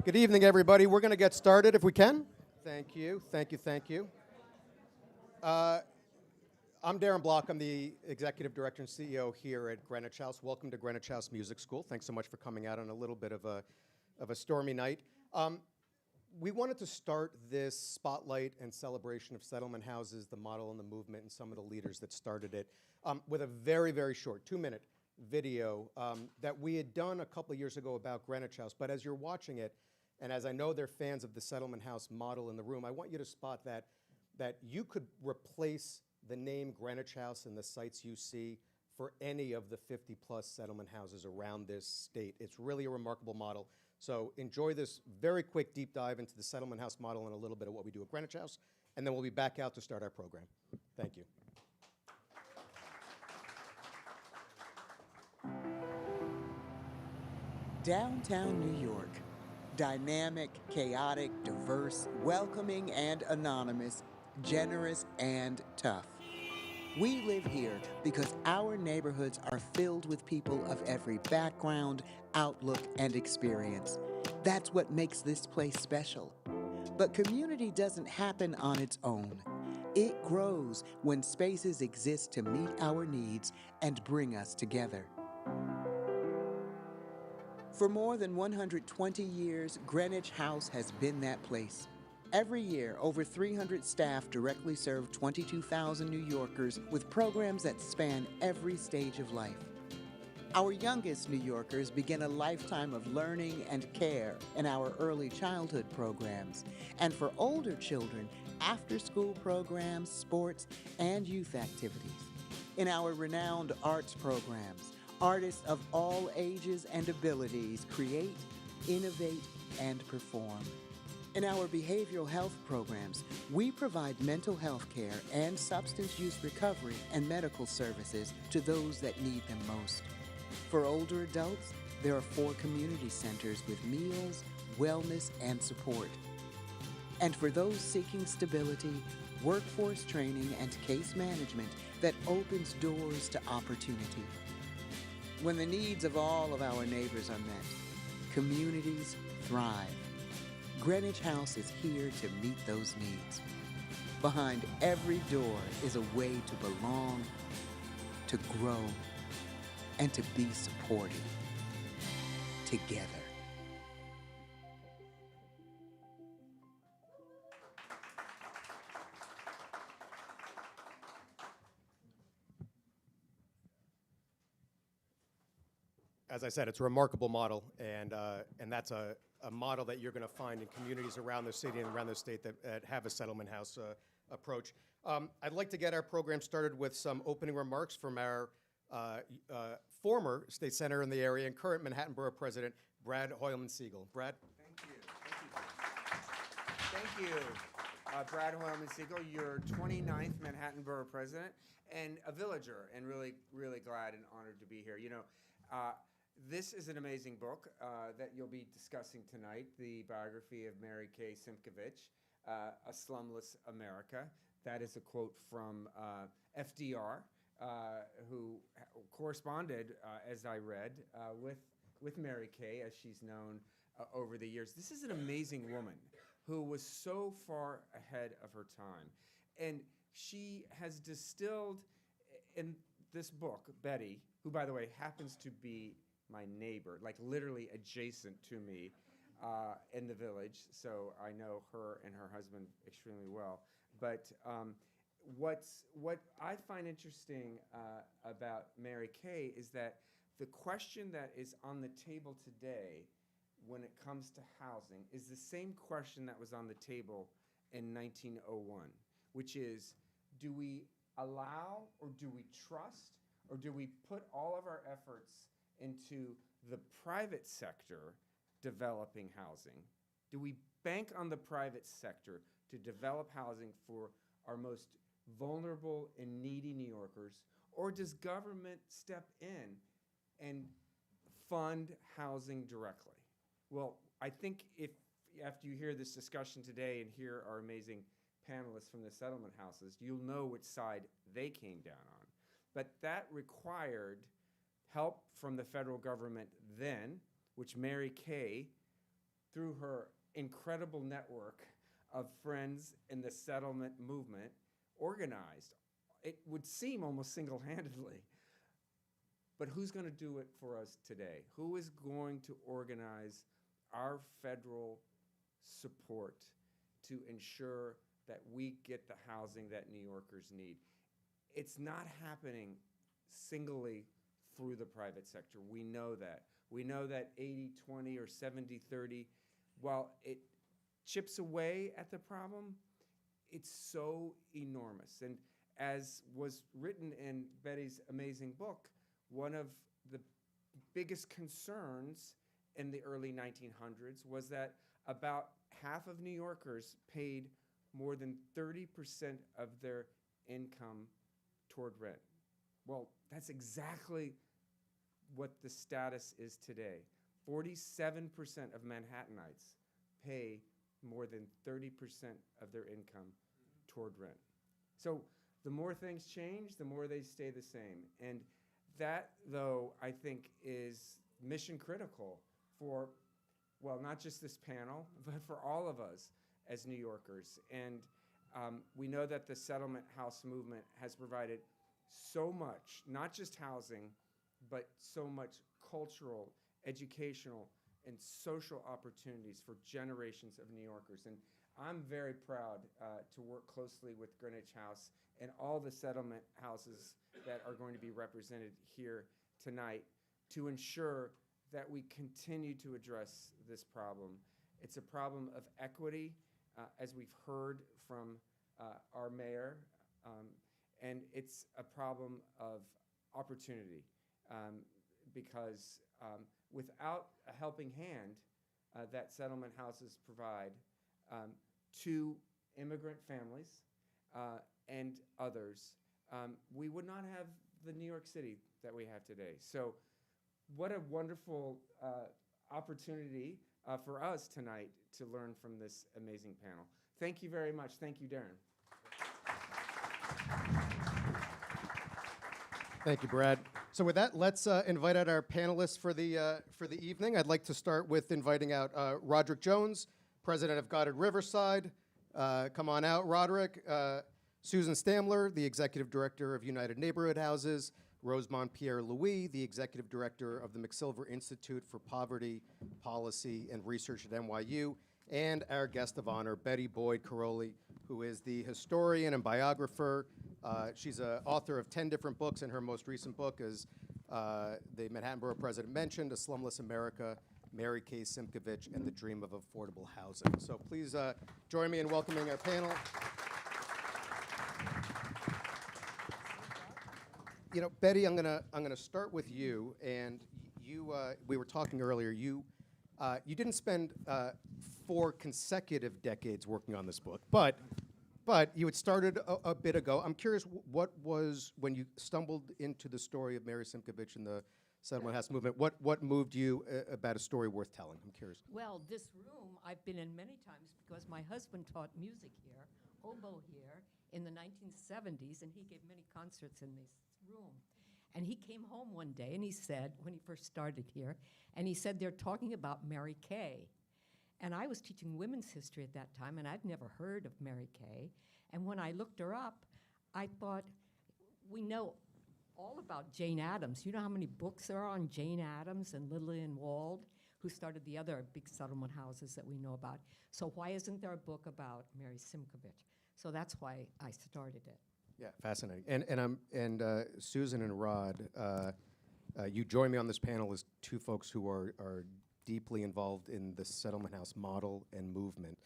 Good evening, everybody. We're going to get started if we can. Thank you, thank you, thank you. I'm Darren Block. I'm the Executive Director and CEO here at Greenwich House. Welcome to Greenwich House Music School. Thanks so much for coming out on a little bit of a stormy night. We wanted to start this spotlight and celebration of settlement houses, the model and the movement, and some of the leaders that started it, with a very, very short 2-minute video that we had done a couple of years ago about Greenwich House. But as you're watching it, and as I know they're fans of the settlement house model in the room, I want you to spot that you could replace the name Greenwich House and the sites you see for any of the 50-plus settlement houses around this state. It's really a remarkable model. So enjoy this very quick deep dive into the settlement house model and a little bit of what we do at Greenwich House, and then we'll be back out to start our program. Thank you. Downtown New York. Dynamic, chaotic, diverse, welcoming and anonymous, generous and tough. We live here because our neighborhoods are filled with people of every background, outlook, and experience. That's what makes this place special. But community doesn't happen on its own. It grows when spaces exist to meet our needs and bring us together. For more than 120 years, Greenwich House has been that place. Every year, over 300 staff directly serve 22,000 New Yorkers with programs that span every stage of life. Our youngest New Yorkers begin a lifetime of learning and care in our early childhood programs. And for older children, after-school programs, sports, and youth activities. In our renowned arts programs, artists of all ages and abilities create, innovate, and perform. In our behavioral health programs, we provide mental health care and substance use recovery and medical services to those that need them most. For older adults, there are 4 community centers with meals, wellness, and support. And for those seeking stability, workforce training and case management that opens doors to opportunity. When the needs of all of our neighbors are met, communities thrive. Greenwich House is here to meet those needs. Behind every door is a way to belong, to grow, and to be supported together. As I said, it's a remarkable model, and that's a model that you're going to find in communities around the city and around the state that have a settlement house approach. I'd like to get our program started with some opening remarks from our former state senator in the area and current Manhattan Borough President, Brad Hoylman-Siegel. Brad? Thank you. Thank you. Brad Hoylman-Siegel, your 29th Manhattan Borough President and a villager, and really, really glad and honored to be here. You know, this is an amazing book that you'll be discussing tonight, the biography of Mary Kay Simkovich, A Slumless America. That is a quote from FDR, who corresponded, as I read, with Mary Kay, as she's known over the years. This is an amazing woman who was so far ahead of her time. And she has distilled in this book, Betty, who, by the way, happens to be my neighbor, like literally adjacent to me in the village, so I know her and her husband extremely well. But what I find interesting about Mary Kay is that the question that is on the table today when it comes to housing is the same question that was on the table in 1901, which is, do we allow or do we trust or do we put all of our efforts into the private sector developing housing? Do we bank on the private sector to develop housing for our most vulnerable and needy New Yorkers, or does government step in and fund housing directly? Well, I think if after you hear this discussion today and hear our amazing panelists from the settlement houses, you'll know which side they came down on. But that required help from the federal government then, which Mary Kay through her incredible network of friends in the settlement movement, organized, it would seem almost single-handedly. But who's going to do it for us today? Who is going to organize our federal support to ensure that we get the housing that New Yorkers need? It's not happening singly through the private sector. We know that. We know that 80-20 or 70-30, while it chips away at the problem, it's so enormous. And as was written in Betty's amazing book, one of the biggest concerns in the early 1900s was that about half of New Yorkers paid more than 30% of their income toward rent. Well, that's exactly what the status is today. 47% of Manhattanites pay more than 30% of their income toward rent. So the more things change, the more they stay the same. And that, though, I think is mission critical for, well, not just this panel, but for all of us as New Yorkers. And we know that the settlement house movement has provided so much, not just housing, but so much cultural, educational, and social opportunities for generations of New Yorkers. And I'm very proud to work closely with Greenwich House and all the settlement houses that are going to be represented here tonight to ensure that we continue to address this problem. It's a problem of equity, as we've heard from our mayor, and it's a problem of opportunity because without a helping hand that settlement houses provide to immigrant families and others, we would not have the New York City that we have today. So what a wonderful opportunity for us tonight to learn from this amazing panel. Thank you very much. Thank you, Darren. Thank you, Brad. So with that, let's invite out our panelists for the evening. I'd like to start with inviting out Roderick Jones, president of Goddard Riverside. Come on out, Roderick. Susan Stamler, the executive director of United Neighborhood Houses. Rosemont Pierre-Louis, the executive director of the McSilver Institute for Poverty, Policy, and Research at NYU. And our guest of honor, Betty Boyd Caroli, who is the historian and biographer. She's an author of 10 different books, and her most recent book is the Manhattan Borough President mentioned, A Slumless America, Mary Kay Simkovich, and the Dream of Affordable Housing. So please join me in welcoming our panel. You know, Betty, I'm gonna start with you, and you. We were talking earlier. You didn't spend 4 consecutive decades working on this book, but you had started a bit ago. I'm curious, what was, when you stumbled into the story of Mary Simkovich and the Settlement House movement, what moved you about a story worth telling? I'm curious. Well, this room I've been in many times because my husband taught music here, oboe here, in the 1970s, and he gave many concerts in this room. And he came home one day and he said, when he first started here, and he said, they're talking about Mary Kay. And I was teaching women's history at that time, and I'd never heard of Mary Kay. And when I looked her up, I thought, we know all about Jane Addams. You know how many books there are on Jane Addams and Lillian Wald, who started the other big settlement houses that we know about. So why isn't there a book about Mary Simkovich? So that's why I started it. Yeah, fascinating. And Susan and Rod, you join me on this panel as 2 folks who are deeply involved in the settlement house model and movement.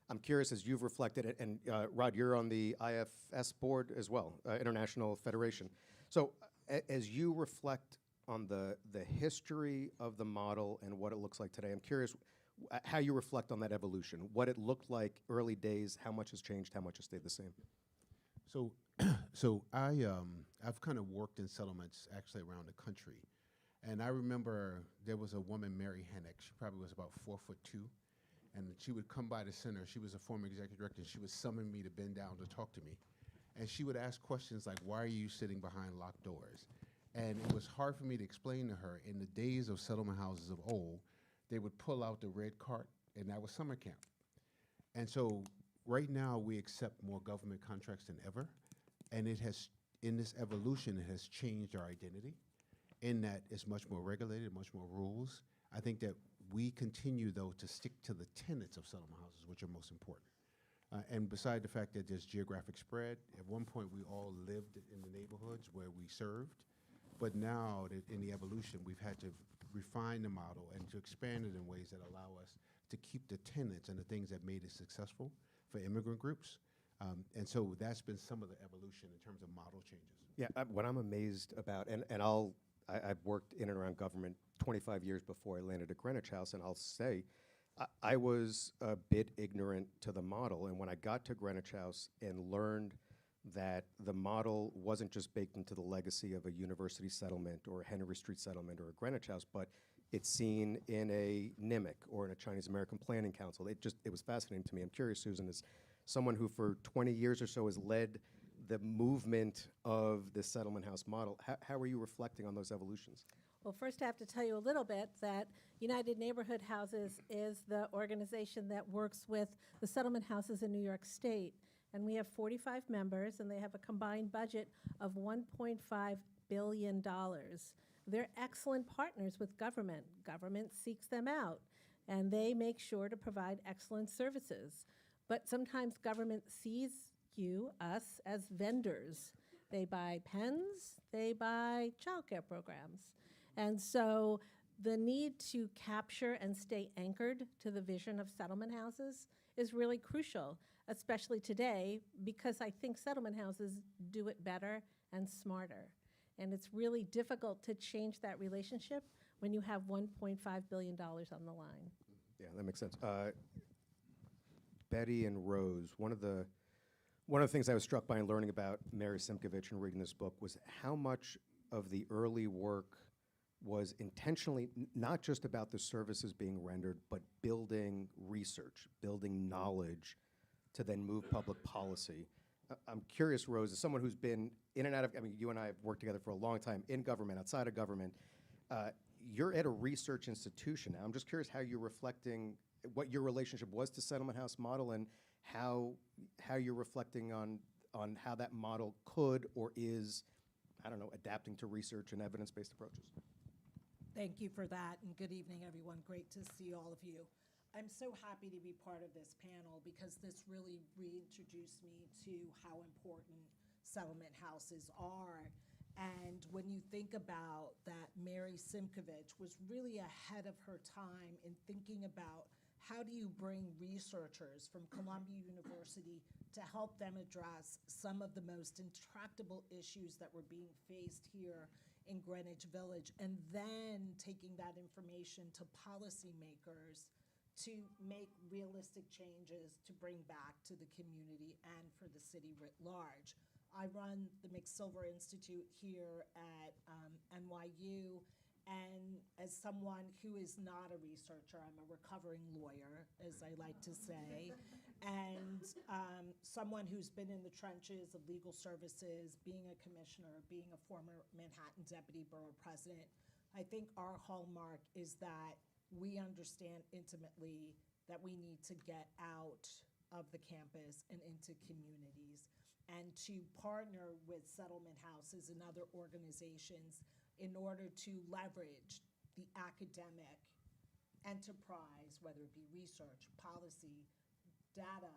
I'm curious, as you've reflected, and Rod, you're on the IFS board as well, International Federation. So as you reflect on the history of the model and what it looks like today, I'm curious how you reflect on that evolution, what it looked like early days, how much has changed, how much has stayed the same. So I've kind of worked in settlements actually around the country. And I remember there was a woman, Mary Hennick. She probably was about 4'2", and she would come by the center. She was a former executive director, and she would summon me to bend down to talk to me. And she would ask questions like, why are you sitting behind locked doors? And it was hard for me to explain to her, in the days of settlement houses of old, they would pull out the red cart and that was summer camp. And so right now we accept more government contracts than ever, and it has, in this evolution, it has changed our identity in that it's much more regulated, much more rules. I think that we continue, though, to stick to the tenets of settlement houses, which are most important. And beside the fact that there's geographic spread, at one point we all lived in the neighborhoods where we served, but now that in the evolution, we've had to refine the model and to expand it in ways that allow us to keep the tenets and the things that made it successful for immigrant groups. And so that's been some of the evolution in terms of model changes. Yeah, what I'm amazed about, and I've worked in and around government 25 years before I landed at Greenwich House, and I'll say, I was a bit ignorant to the model, and when I got to Greenwich House and learned that the model wasn't just baked into the legacy of a university settlement or a Henry Street settlement or a Greenwich House, but it's seen in a NIMIC or in a Chinese American Planning Council. It was fascinating to me. I'm curious, Susan, as someone who for 20 years or so has led the movement of the settlement house model, how are you reflecting on those evolutions? Well, first I have to tell you a little bit that United Neighborhood Houses is the organization that works with the settlement houses in New York State. And we have 45 members, and they have a combined budget of $1.5 billion. They're excellent partners with government. Government seeks them out, and they make sure to provide excellent services. But sometimes government sees us, as vendors. They buy pens, they buy childcare programs. And so the need to capture and stay anchored to the vision of settlement houses is really crucial, especially today, because I think settlement houses do it better and smarter. And it's really difficult to change that relationship when you have $1.5 billion on the line. Yeah, that makes sense. Betty and Rose, one of the things I was struck by in learning about Mary Simkovich and reading this book was how much of the early work was intentionally not just about the services being rendered, but building research, building knowledge to then move public policy. I'm curious, Rose, as someone who's been in and out of, I mean, you and I have worked together for a long time in government, outside of government. You're at a research institution now. I'm just curious how you're reflecting what your relationship was to settlement house model and how you're reflecting on how that model could or is, I don't know, adapting to research and evidence-based approaches. Thank you for that, and good evening, everyone. Great to see all of you. I'm so happy to be part of this panel because this really reintroduced me to how important settlement houses are. And when you think about that, Mary Simkovich was really ahead of her time in thinking about how do you bring researchers from Columbia University to help them address some of the most intractable issues that were being faced here in Greenwich Village, and then taking that information to policymakers to make realistic changes to bring back to the community and for the city writ large. I run the McSilver Institute here at NYU, and as someone who is not a researcher, I'm a recovering lawyer, as I like to say, and someone who's been in the trenches of legal services, being a commissioner, being a former Manhattan deputy borough president. I think our hallmark is that we understand intimately that we need to get out of the campus and into communities, and to partner with settlement houses and other organizations in order to leverage the academic enterprise, whether it be research, policy, data,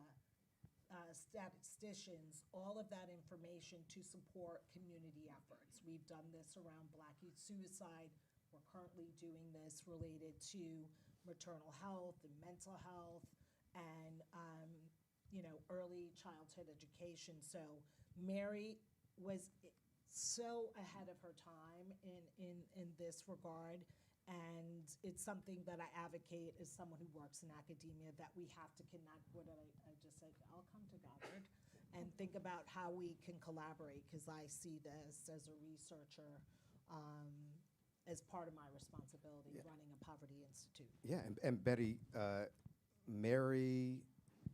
statisticians, all of that information to support community efforts. We've done this around Black youth suicide. We're currently doing this related to maternal health and mental health and early childhood education. So Mary was so ahead of her time in this regard. And it's something that I advocate as someone who works in academia, that we have to connect, what I just said, all come together and think about how we can collaborate, because I see this as a researcher as part of my responsibility running a poverty institute. Yeah, and Betty, Mary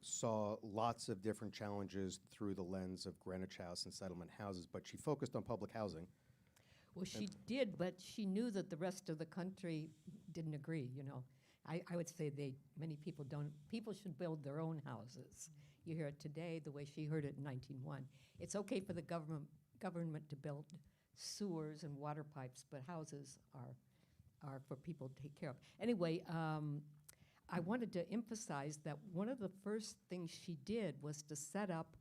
saw lots of different challenges through the lens of Greenwich House and settlement houses, but she focused on public housing. Well, she did, but she knew that the rest of the country didn't agree, I would say many people don't, people should build their own houses. You hear it today the way she heard it in 1901. It's okay for the government to build sewers and water pipes, but houses are for people to take care of. Anyway, I wanted to emphasize that one of the first things she did was to set up,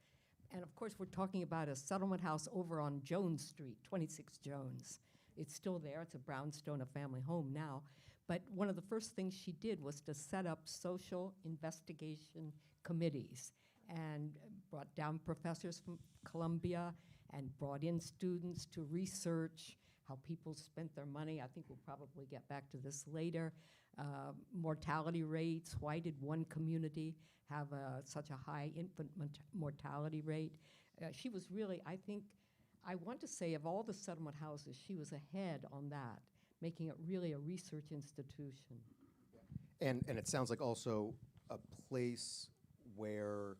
and of course we're talking about a settlement house over on Jones Street, 26 Jones. It's still there, it's a brownstone, a family home now. But one of the first things she did was to set up social investigation committees and brought down professors from Columbia and brought in students to research how people spent their money. I think we'll probably get back to this later. Mortality rates. Why did one community have such a high infant mortality rate? She was really, I want to say, of all the settlement houses, she was ahead on that, making it really a research institution. And it sounds like also a place where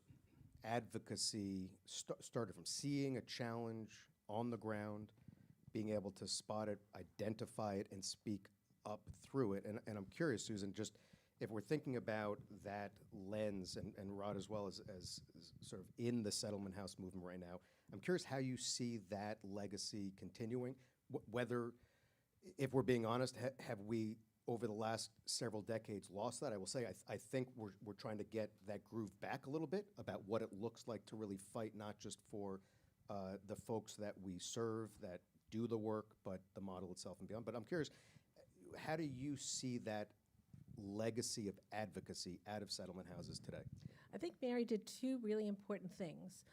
advocacy started from seeing a challenge on the ground, being able to spot it, identify it, and speak up through it. And I'm curious, Susan, just if we're thinking about that lens, and Rod as well as sort of in the settlement house movement right now, I'm curious how you see that legacy continuing, whether, if we're being honest, have we, over the last several decades, lost that? I will say, I think we're trying to get that groove back a little bit about what it looks like to really fight, not just for the folks that we serve, that do the work, but the model itself and beyond. But I'm curious, how do you see that legacy of advocacy out of settlement houses today? I think Mary did two really important things.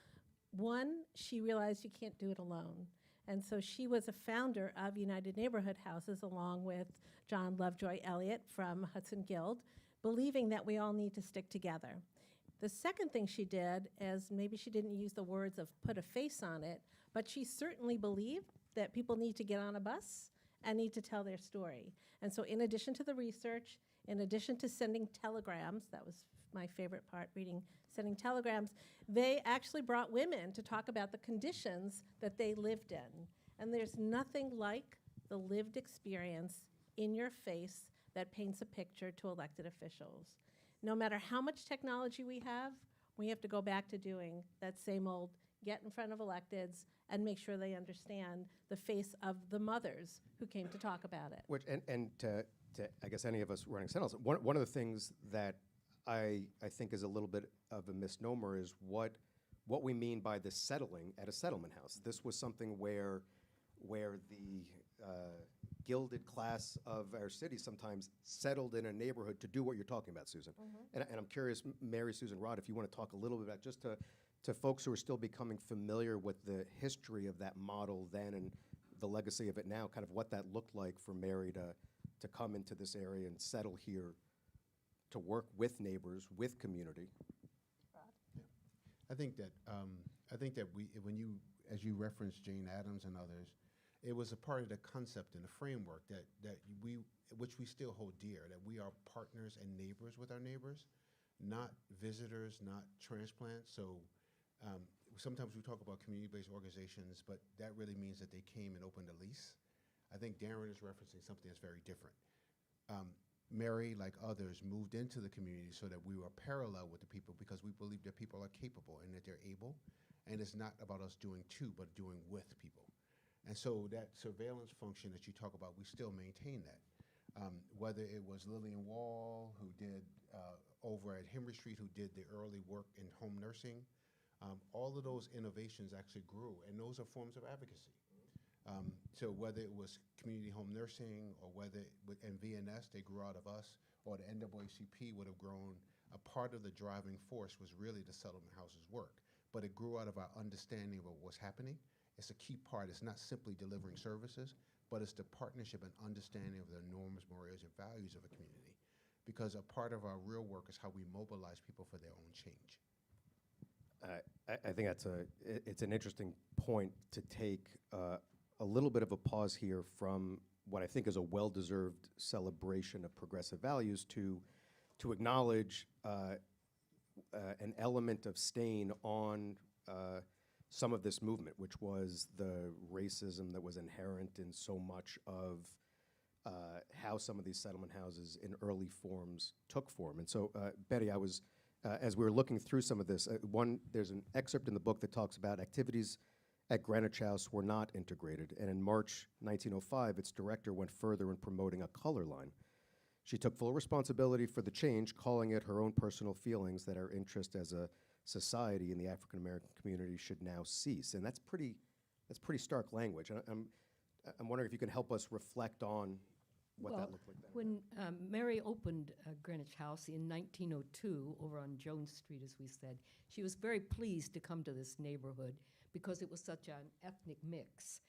One, she realized you can't do it alone. And so she was a founder of United Neighborhood Houses along with John Lovejoy Elliott from Hudson Guild, believing that we all need to stick together. The second thing she did is, maybe she didn't use the words of put a face on it, but she certainly believed that people need to get on a bus and need to tell their story. And so in addition to the research, in addition to sending telegrams, that was my favorite part, sending telegrams, they actually brought women to talk about the conditions that they lived in. And there's nothing like the lived experience in your face that paints a picture to elected officials. No matter how much technology we have to go back to doing that same old get in front of electeds and make sure they understand the face of the mothers who came to talk about it. Which, and to I guess any of us running settlements, one of the things that I think is a little bit of a misnomer is what we mean by the settling at a settlement house. This was something where the gilded class of our city sometimes settled in a neighborhood to do what you're talking about, Susan. And I'm curious, Mary, Susan, Rod, if you want to talk a little bit about, just to folks who are still becoming familiar with the history of that model then and the legacy of it now, kind of what that looked like for Mary to come into this area and settle here, to work with neighbors, with community. I think that when you, as you referenced Jane Addams and others, it was a part of the concept and the framework which we still hold dear, that we are partners and neighbors with our neighbors, not visitors, not transplants. So sometimes we talk about community-based organizations, but that really means that they came and opened a lease. I think Darren is referencing something that's very different. Mary, like others, moved into the community so that we were parallel with the people because we believe that people are capable and that they're able. And it's not about us doing to, but doing with people. And so that surveillance function that you talk about, we still maintain that. Whether it was Lillian Wall, who did over at Henry Street, who did the early work in home nursing, all of those innovations actually grew, and those are forms of advocacy. So whether it was community home nursing or whether in VNS they grew out of us, or the NAACP would have grown, a part of the driving force was really the settlement houses work. But it grew out of our understanding of what's happening. It's a key part. It's not simply delivering services, but it's the partnership and understanding of the norms, morals, and values of a community. Because a part of our real work is how we mobilize people for their own change. I think it's an interesting point to take a little bit of a pause here from what I think is a well-deserved celebration of progressive values to acknowledge an element of stain on some of this movement, which was the racism that was inherent in so much of how some of these settlement houses in early forms took form. And so, Betty, I was, as we were looking through some of this, there's an excerpt in the book that talks about activities at Greenwich House were not integrated. And in March 1905, its director went further in promoting a color line. She took full responsibility for the change, calling it her own personal feelings that our interest as a society in the African American community should now cease. And that's pretty stark language. And I'm wondering if you can help us reflect on what that looked like then. When Mary opened Greenwich House in 1902 over on Jones Street, as we said, she was very pleased to come to this neighborhood because it was such an ethnic mix.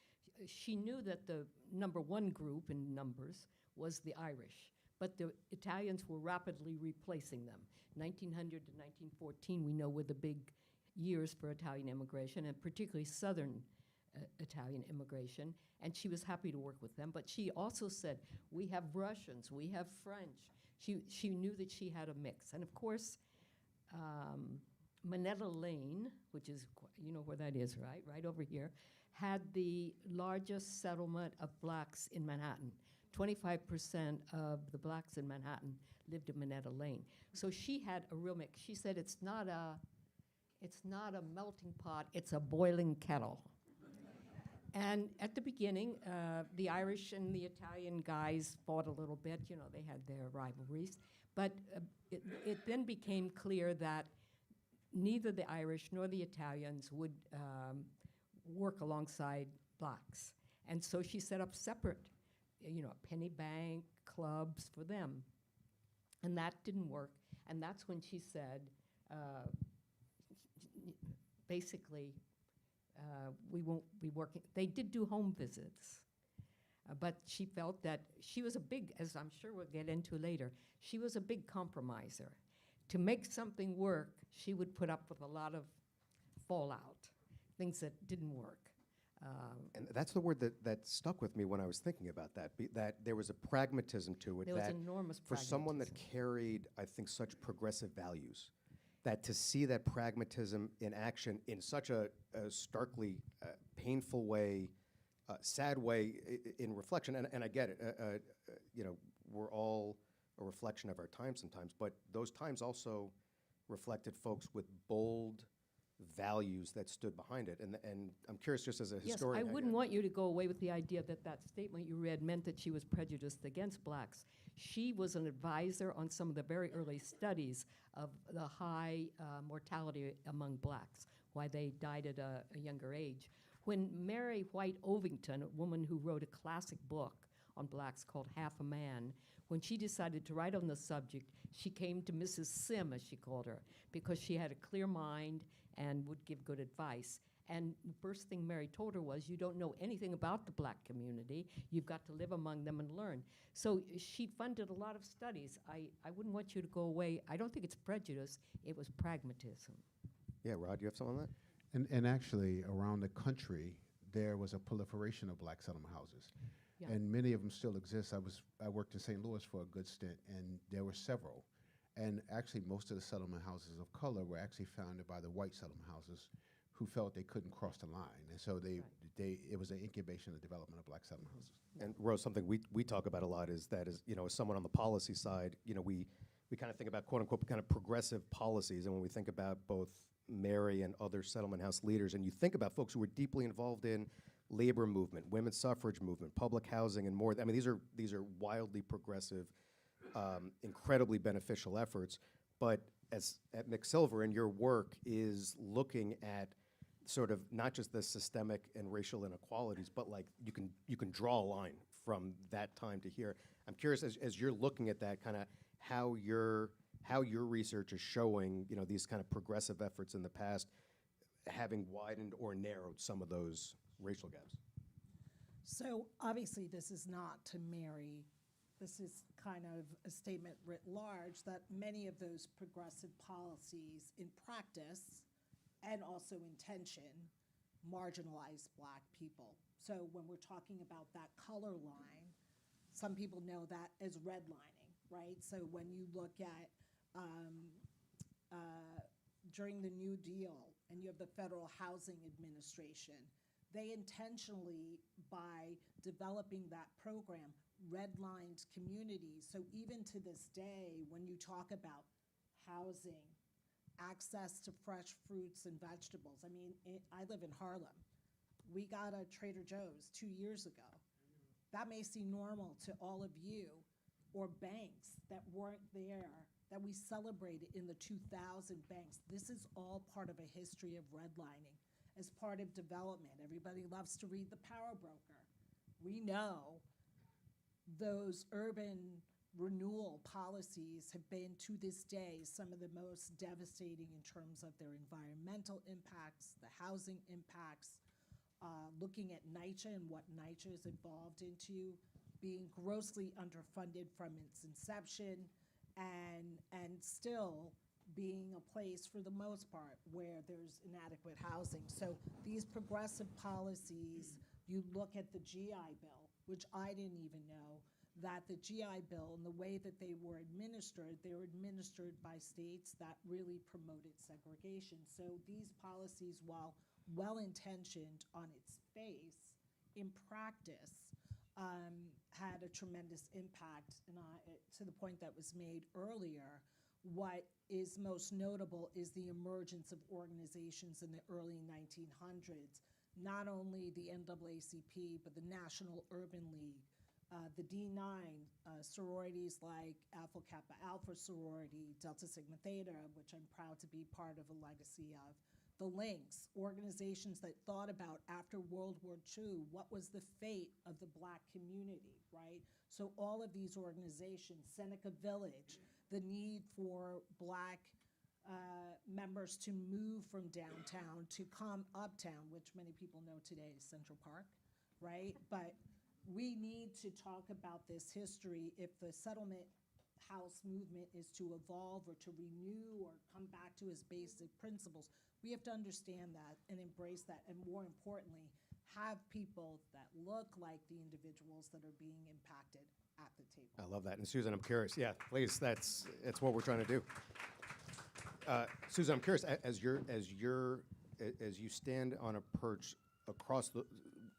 She knew that the number one group in numbers was the Irish, but the Italians were rapidly replacing them. 1900 to 1914, we know, were the big years for Italian immigration, and particularly Southern Italian immigration, and she was happy to work with them. But she also said, we have Russians, we have French. She knew that she had a mix. And of course, Minetta Lane, which is, you know where that is, right? Right over here, had the largest settlement of blacks in Manhattan. 25% of the blacks in Manhattan lived in Minetta Lane. So she had a real mix. She said it's not a melting pot, it's a boiling kettle. And at the beginning, the Irish and the Italian guys fought a little bit. You know, they had their rivalries. But it then became clear that neither the Irish nor the Italians would work alongside blacks. And so she set up separate, penny bank clubs for them. And that didn't work. And that's when she said, basically, we won't be working. They did do home visits, but she felt that she was a big, as I'm sure we'll get into later, she was a big compromiser. To make something work, she would put up with a lot of fallout, things that didn't work. And that's the word that stuck with me when I was thinking about that, that there was a pragmatism to it. There was that enormous for someone that pragmatism. carried, I think, such progressive values, that to see that pragmatism in action in such a starkly painful way, sad way in reflection, and I get it, we're all a reflection of our time sometimes, but those times also reflected folks with bold values that stood behind it. And I'm curious, just as a historian. Yes, I wouldn't want you to go away with the idea that that statement you read meant that she was prejudiced against blacks. She was an advisor on some of the very early studies of the high mortality among blacks, why they died at a younger age. When Mary White Ovington, a woman who wrote a classic book on blacks called Half a Man, when she decided to write on the subject, she came to Mrs. Sim, as she called her, because she had a clear mind and would give good advice. And the first thing Mary told her was, you don't know anything about the black community. You've got to live among them and learn. So she funded a lot of studies. I wouldn't want you to go away. I don't think it's prejudice. It was pragmatism. Yeah, Rod, you have something on that? And actually, around the country, there was a proliferation of black settlement houses. Yeah. And many of them still exist. I worked in St. Louis for a good stint, and there were several. And actually, most of the settlement houses of color were actually founded by the white settlement houses who felt they couldn't cross the line. And so it was an incubation and development of black settlement houses. And Rose, something we talk about a lot is that as someone on the policy side, we kind of think about quote unquote kind of progressive policies. And when we think about both Mary and other settlement house leaders, and you think about folks who were deeply involved in labor movement, women's suffrage movement, public housing, and more. I mean, these are wildly progressive, incredibly beneficial efforts. But at McSilver, and your work is looking at sort of not just the systemic and racial inequalities, but like you can draw a line from that time to here. I'm curious, as you're looking at that, kind of how your research is showing these kind of progressive efforts in the past having widened or narrowed some of those racial gaps. So obviously, this is not to Mary. This is kind of a statement writ large that many of those progressive policies in practice and also intention marginalize black people. So when we're talking about that color line, some people know that as redlining, right? So when you look at during the New Deal and you have the Federal Housing Administration, they intentionally, by developing that program, redlined communities. So even to this day, when you talk about housing, access to fresh fruits and vegetables, I mean, I live in Harlem. We got a Trader Joe's 2 years ago. That may seem normal to all of you, or banks that weren't there, that we celebrated in the 2000 banks. This is all part of a history of redlining as part of development. Everybody loves to read The Power Broker. We know those urban renewal policies have been, to this day, some of the most devastating in terms of their environmental impacts, the housing impacts, looking at NYCHA and what NYCHA has evolved into, being grossly underfunded from its inception, and still being a place, for the most part, where there's inadequate housing. So these progressive policies, you look at the GI Bill, which I didn't even know, that the GI Bill and the way that they were administered by states that really promoted segregation. So these policies, while well-intentioned on its face, in practice, had a tremendous impact. And to the point that was made earlier, what is most notable is the emergence of organizations in the early 1900s, not only the NAACP, but the National Urban League, the D9, sororities like Alpha Kappa Alpha sorority, Delta Sigma Theta, which I'm proud to be part of a legacy of, the Lynx, organizations that thought about, after World War II, what was the fate of the Black community, right? So all of these organizations, Seneca Village, the need for Black members to move from downtown to come uptown, which many people know today is Central Park, right? But we need to talk about this history if the settlement house movement is to evolve or to renew or come back to its basic principles. We have to understand that and embrace that, and more importantly, have people that look like the individuals that are being impacted at the table. I love that. And Susan, I'm curious. Yeah, please. That's what we're trying to do. Susan, I'm curious. As you stand on a perch across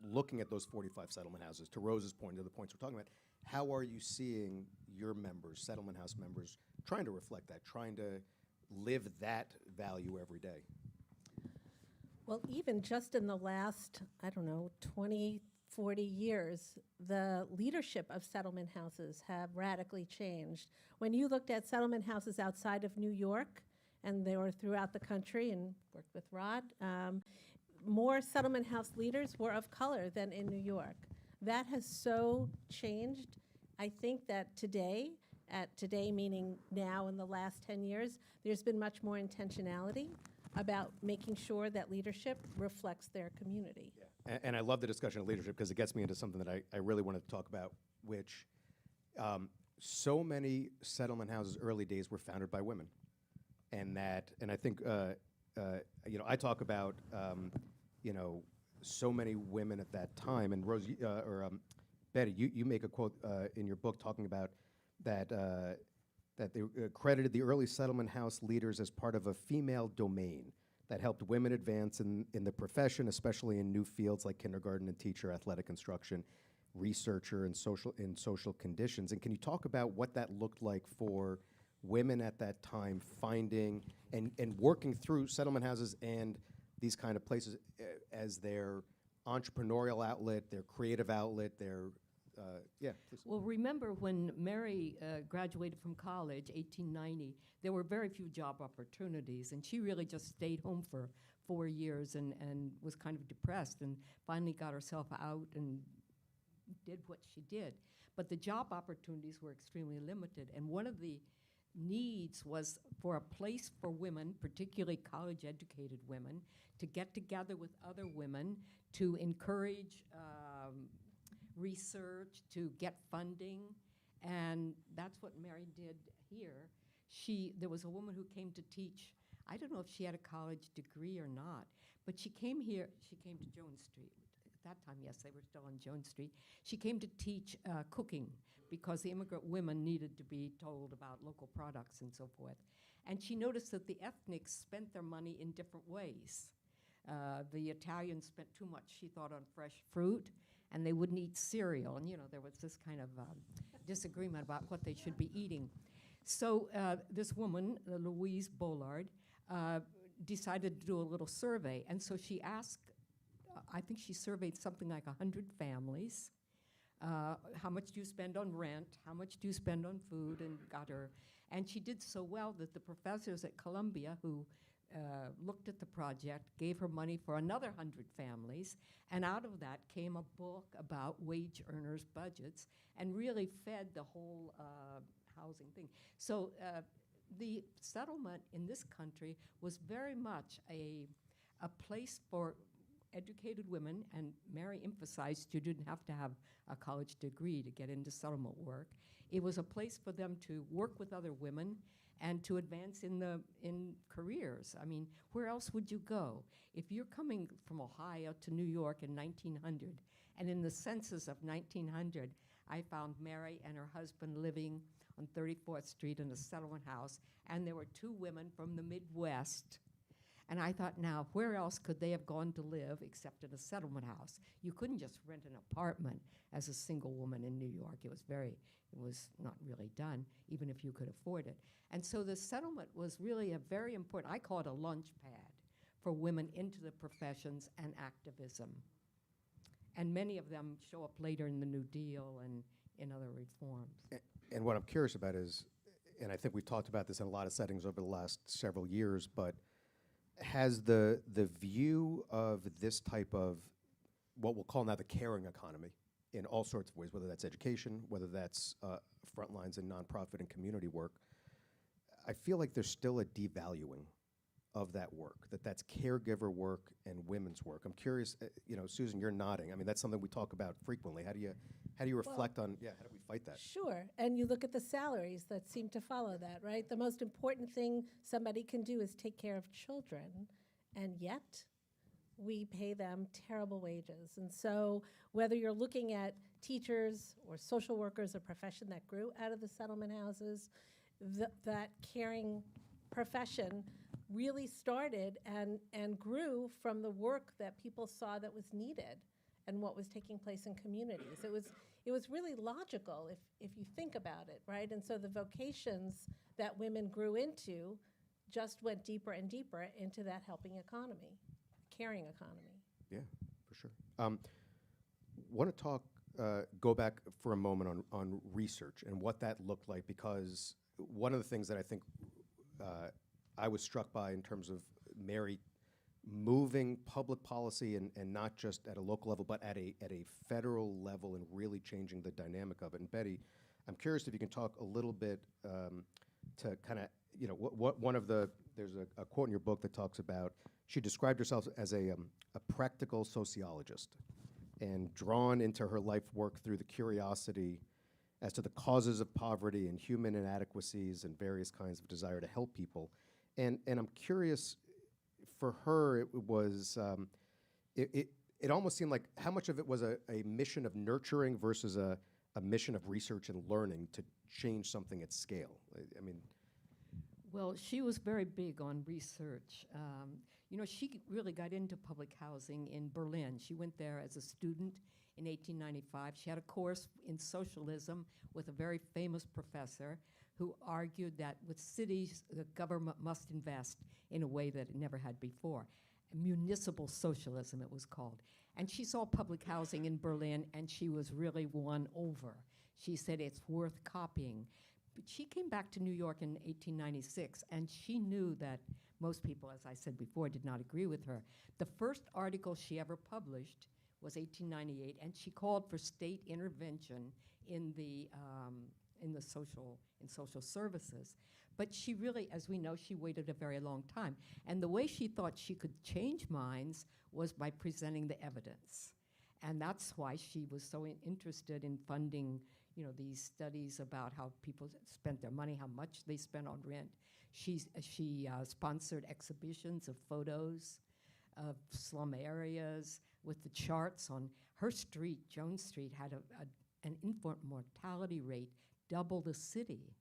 looking at those 45 settlement houses, to Rose's point, to the points we're talking about, how are you seeing your members, settlement house members, trying to reflect that, trying to live that value every day? Well, even just in the last, 20, 40 years, the leadership of settlement houses have radically changed. When you looked at settlement houses outside of New York, and they were throughout the country, and worked with Rod, more settlement house leaders were of color than in New York. That has so changed. I think that today meaning now in the last 10 years, there's been much more intentionality about making sure that leadership reflects their community. Yeah. And I love the discussion of leadership because it gets me into something that I really wanted to talk about, which so many settlement houses early days were founded by women. And I think, I talk about, so many women at that time. And Rose, Betty, you make a quote in your book talking about that they credited the early settlement house leaders as part of a female domain that helped women advance in the profession, especially in new fields like kindergarten and teacher, athletic instruction, researcher, and social conditions. And can you talk about what that looked like for women at that time finding and working through settlement houses and these kind of places as their entrepreneurial outlet, their creative outlet, yeah, please. Well, remember when Mary graduated from college, 1890, there were very few job opportunities, and she really just stayed home for 4 years and was kind of depressed, and finally got herself out and did what she did. But the job opportunities were extremely limited, and one of the needs was for a place for women, particularly college-educated women, to get together with other women to encourage research, to get funding, and that's what Mary did here. There was a woman who came to teach. I don't know if she had a college degree or not, but she came here. She came to Jones Street. At that time, yes, they were still on Jones Street. She came to teach cooking because the immigrant women needed to be told about local products and so forth. And she noticed that the ethnics spent their money in different ways. The Italians spent too much, she thought, on fresh fruit, and they wouldn't eat cereal. And, there was this kind of disagreement about what they should be eating. So this woman, Louise Bollard, decided to do a little survey. And so she asked, I think she surveyed something like 100 families. How much do you spend on rent? How much do you spend on food? And she did so well that the professors at Columbia who looked at the project gave her money for another 100 families. And out of that came a book about wage earners' budgets and really fed the whole housing thing. So the settlement in this country was very much a place for educated women, and Mary emphasized you didn't have to have a college degree to get into settlement work. It was a place for them to work with other women and to advance in careers. I mean, where else would you go? If you're coming from Ohio to New York in 1900, and in the census of 1900, I found Mary and her husband living on 34th Street in a settlement house, and there were 2 women from the Midwest. And I thought, now, where else could they have gone to live except in a settlement house? You couldn't just rent an apartment as a single woman in New York. It was not really done, even if you could afford it. And so the settlement was really a very important, I call it a launch pad for women into the professions and activism. And many of them show up later in the New Deal and in other reforms. And what I'm curious about is, and I think we've talked about this in a lot of settings over the last several years, but has the view of this type of what we'll call now the caring economy in all sorts of ways, whether that's education, whether that's front lines in nonprofit and community work, I feel like there's still a devaluing of that work, that's caregiver work and women's work. I'm curious, Susan, you're nodding. I mean, that's something we talk about frequently. How do you reflect on, how do we fight that? Sure, and you look at the salaries that seem to follow that, right? The most important thing somebody can do is take care of children, and yet we pay them terrible wages. And so whether you're looking at teachers or social workers, a profession that grew out of the settlement houses, that caring profession really started and grew from the work that people saw that was needed and what was taking place in communities. It was really logical if you think about it, right? And so the vocations that women grew into just went deeper and deeper into that helping economy, caring economy. Yeah, for sure. Want to go back for a moment on research and what that looked like, because one of the things that I think I was struck by in terms of Mary moving public policy and not just at a local level, but at a federal level and really changing the dynamic of it. And Betty, I'm curious if you can talk a little bit to kind of, there's a quote in your book that talks about, she described herself as a practical sociologist and drawn into her life work through the curiosity as to the causes of poverty and human inadequacies and various kinds of desire to help people. And I'm curious, for her, it was, it almost seemed like how much of it was a mission of nurturing versus a mission of research and learning to change something at scale. I mean. Well, she was very big on research. She really got into public housing in Berlin. She went there as a student in 1895. She had a course in socialism with a very famous professor who argued that with cities, the government must invest in a way that it never had before. Municipal socialism, it was called. And she saw public housing in Berlin, and she was really won over. She said it's worth copying. But she came back to New York in 1896, and she knew that most people, as I said before, did not agree with her. The first article she ever published was 1898, and she called for state intervention in social services. But she really, as we know, she waited a very long time. And the way she thought she could change minds was by presenting the evidence. And that's why she was so interested in funding, these studies about how people spent their money, how much they spent on rent. She sponsored exhibitions of photos of slum areas with the charts on her street. Jones Street had an infant mortality rate double the city.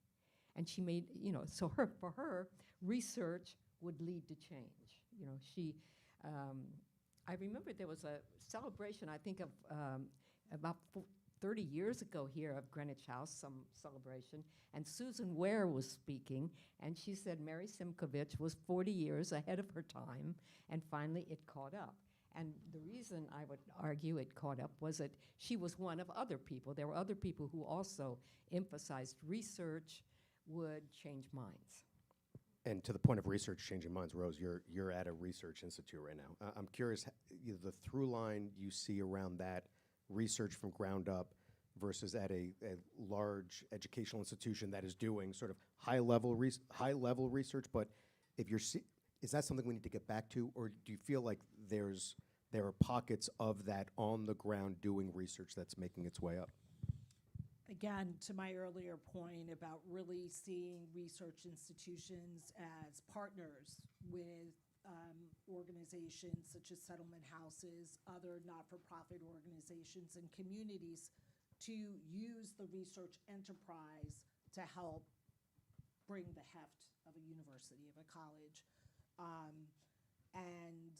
And she made, so for her, research would lead to change. I remember there was a celebration, I think, of about 30 years ago here of Greenwich House, some celebration, and Susan Ware was speaking, and she said Mary Simkovich was 40 years ahead of her time, and finally it caught up. And the reason I would argue it caught up was that she was one of other people. There were other people who also emphasized research would change minds. And to the point of research changing minds, Rose, you're at a research institute right now. I'm curious, the through line you see around that research from ground up versus at a large educational institution that is doing sort of high level research. But if you're is that something we need to get back to, or do you feel like there are pockets of that on the ground doing research that's making its way up? Again, to my earlier point about really seeing research institutions as partners with organizations such as settlement houses, other not-for-profit organizations, and communities to use the research enterprise to help bring the heft of a university, of a college. And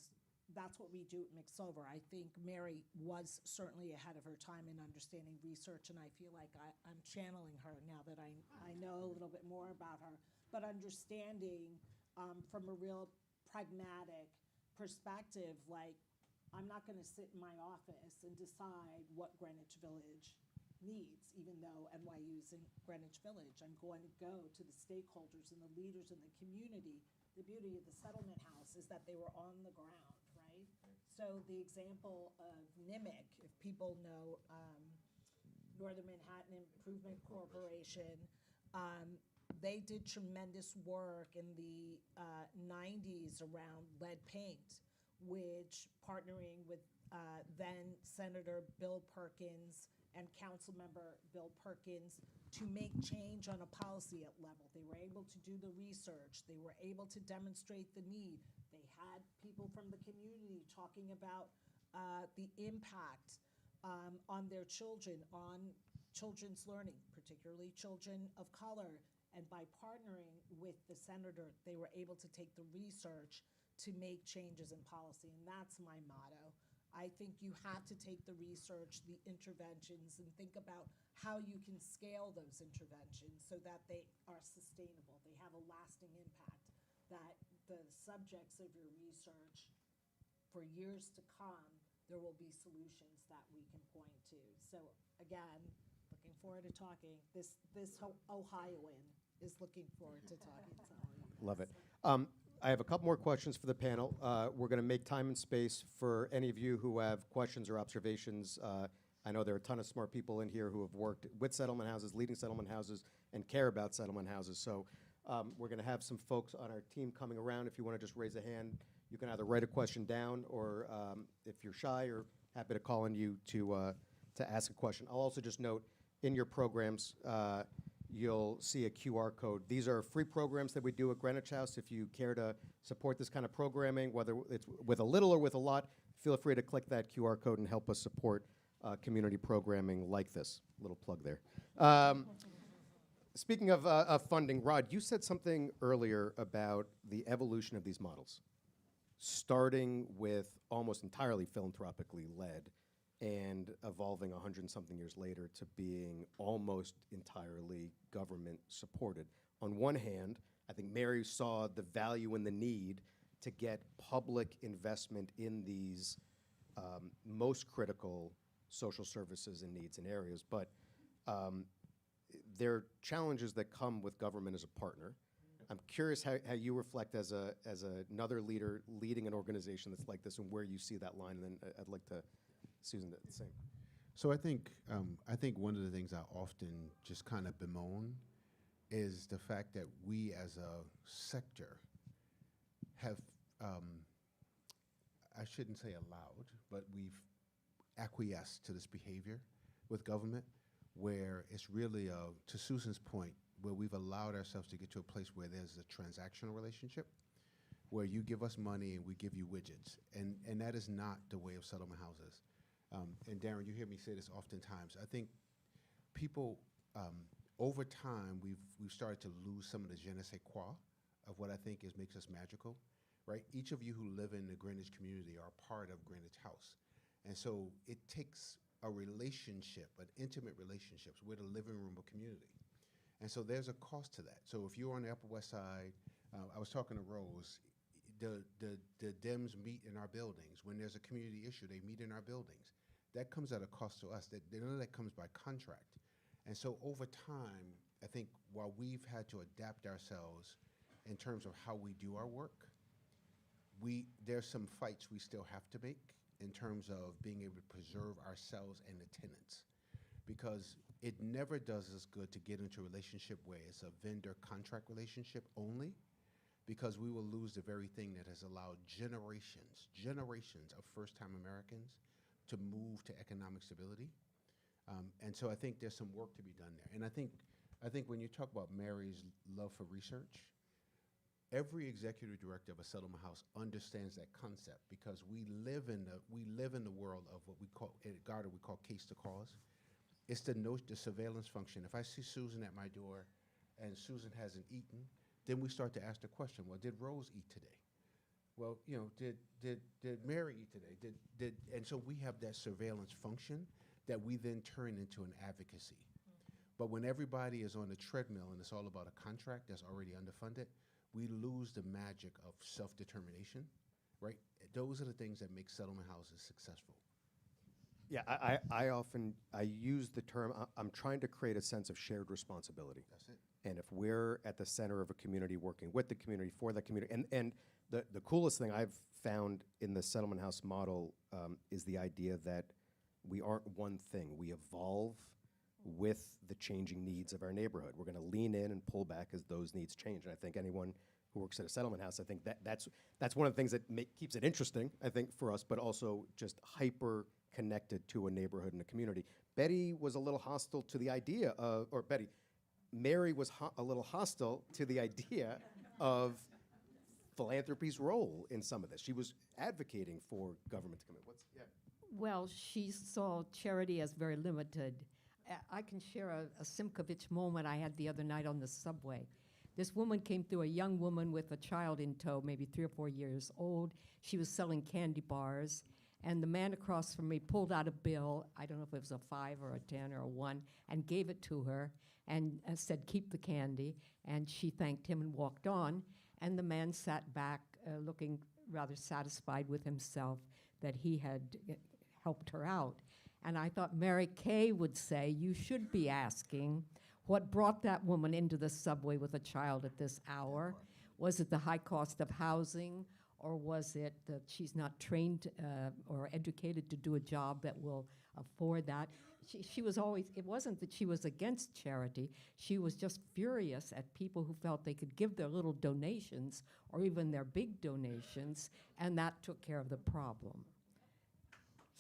that's what we do at McSilver. I think Mary was certainly ahead of her time in understanding research, and I feel like I'm channeling her now that I know a little bit more about her. But understanding from a real pragmatic perspective, like, I'm not going to sit in my office and decide what Greenwich Village needs, even though NYU is in Greenwich Village. I'm going to go to the stakeholders and the leaders in the community. The beauty of the settlement house is that they were on the ground, right? So the example of NIMIC, if people know Northern Manhattan Improvement Corporation, they did tremendous work in the 90s around lead paint, which partnering with then Senator Bill Perkins and Council Member Bill Perkins to make change on a policy level. They were able to do the research. They were able to demonstrate the need. They had people from the community talking about the impact on their children, on children's learning, particularly children of color. And by partnering with the senator, they were able to take the research to make changes in policy. And that's my motto. I think you have to take the research, the interventions, and think about how you can scale those interventions so that they are sustainable. They have a lasting impact, that the subjects of your research for years to come, there will be solutions that we can point to. So again, looking forward to talking. This Ohioan is looking forward to talking to all of you. Love it. I have a couple more questions for the panel. We're going to make time and space for any of you who have questions or observations. I know there are a ton of smart people in here who have worked with settlement houses, leading settlement houses, and care about settlement houses. So we're going to have some folks on our team coming around. If you want to just raise a hand, you can either write a question down, or if you're shy, or happy to call on you to ask a question. I'll also just note, in your programs, you'll see a QR code. These are free programs that we do at Greenwich House. If you care to support this kind of programming, whether it's with a little or with a lot, feel free to click that QR code and help us support community programming like this. Little plug there. Speaking of funding, Rod, you said something earlier about the evolution of these models, starting with almost entirely philanthropically led and evolving 100-something years later to being almost entirely government supported. On one hand, I think Mary saw the value and the need to get public investment in these most critical social services and needs and areas, but there are challenges that come with government as a partner. I'm curious how you reflect as another leader leading an organization that's like this, and where you see that line, and then I'd like to Susan, the same. So I think one of the things I often just kind of bemoan is the fact that we as a sector have, I shouldn't say allowed, but we've acquiesced to this behavior with government, where it's really, to Susan's point, where we've allowed ourselves to get to a place where there's a transactional relationship, where you give us money and we give you widgets. And that is not the way of settlement houses. And Darren, you hear me say this oftentimes. I think people, over time, we've started to lose some of the je ne sais quoi of what I think makes us magical, right? Each of you who live in the Greenwich community are part of Greenwich House. And so it takes a relationship, an intimate relationships with a living room of community. And so there's a cost to that. So if you're on the Upper West Side, I was talking to Rose, the Dems meet in our buildings. When there's a community issue, they meet in our buildings. That comes at a cost to us. None of that comes by contract. And so over time, I think while we've had to adapt ourselves in terms of how we do our work, there's some fights we still have to make in terms of being able to preserve ourselves and the tenants. Because it never does us good to get into a relationship where it's a vendor-contract relationship only, because we will lose the very thing that has allowed generations of first-time Americans to move to economic stability. And so I think there's some work to be done there. And I think when you talk about Mary's love for research, every executive director of a settlement house understands that concept, because we live in the world of what we call at Garda case to cause. It's the surveillance function. If I see Susan at my door and Susan hasn't eaten, then we start to ask the question, well, did Rose eat today? Well, did Mary eat today? And so we have that surveillance function that we then turn into an advocacy. But when everybody is on the treadmill and it's all about a contract that's already underfunded, we lose the magic of self-determination, right? Those are the things that make settlement houses successful. Yeah, I often use the term, I'm trying to create a sense of shared responsibility. That's it. And if we're at the center of a community, working with the community, for the community, and the coolest thing I've found in the settlement house model is the idea that we aren't one thing. We evolve with the changing needs of our neighborhood. We're going to lean in and pull back as those needs change. And I think anyone who works at a settlement house, I think that's one of the things that keeps it interesting, I think, for us, but also just hyper connected to a neighborhood and a community. Betty was a little hostile to the idea of, Mary was a little hostile to the idea of philanthropy's role in some of this. She was advocating for government to come in. Well, she saw charity as very limited. I can share a Simkovich moment I had the other night on the subway. This woman came through, a young woman with a child in tow, maybe 3 or 4 years old. She was selling candy bars, and the man across from me pulled out a bill, I don't know if it was a 5 or a 10 or a 1, and gave it to her and said, "Keep the candy." And she thanked him and walked on, and the man sat back looking rather satisfied with himself that he had helped her out. And I thought Mary Kay would say, you should be asking what brought that woman into the subway with a child at this hour. Was it the high cost of housing, or was it that she's not trained or educated to do a job that will afford that? She was always, it wasn't that she was against charity, she was just furious at people who felt they could give their little donations or even their big donations, and that took care of the problem.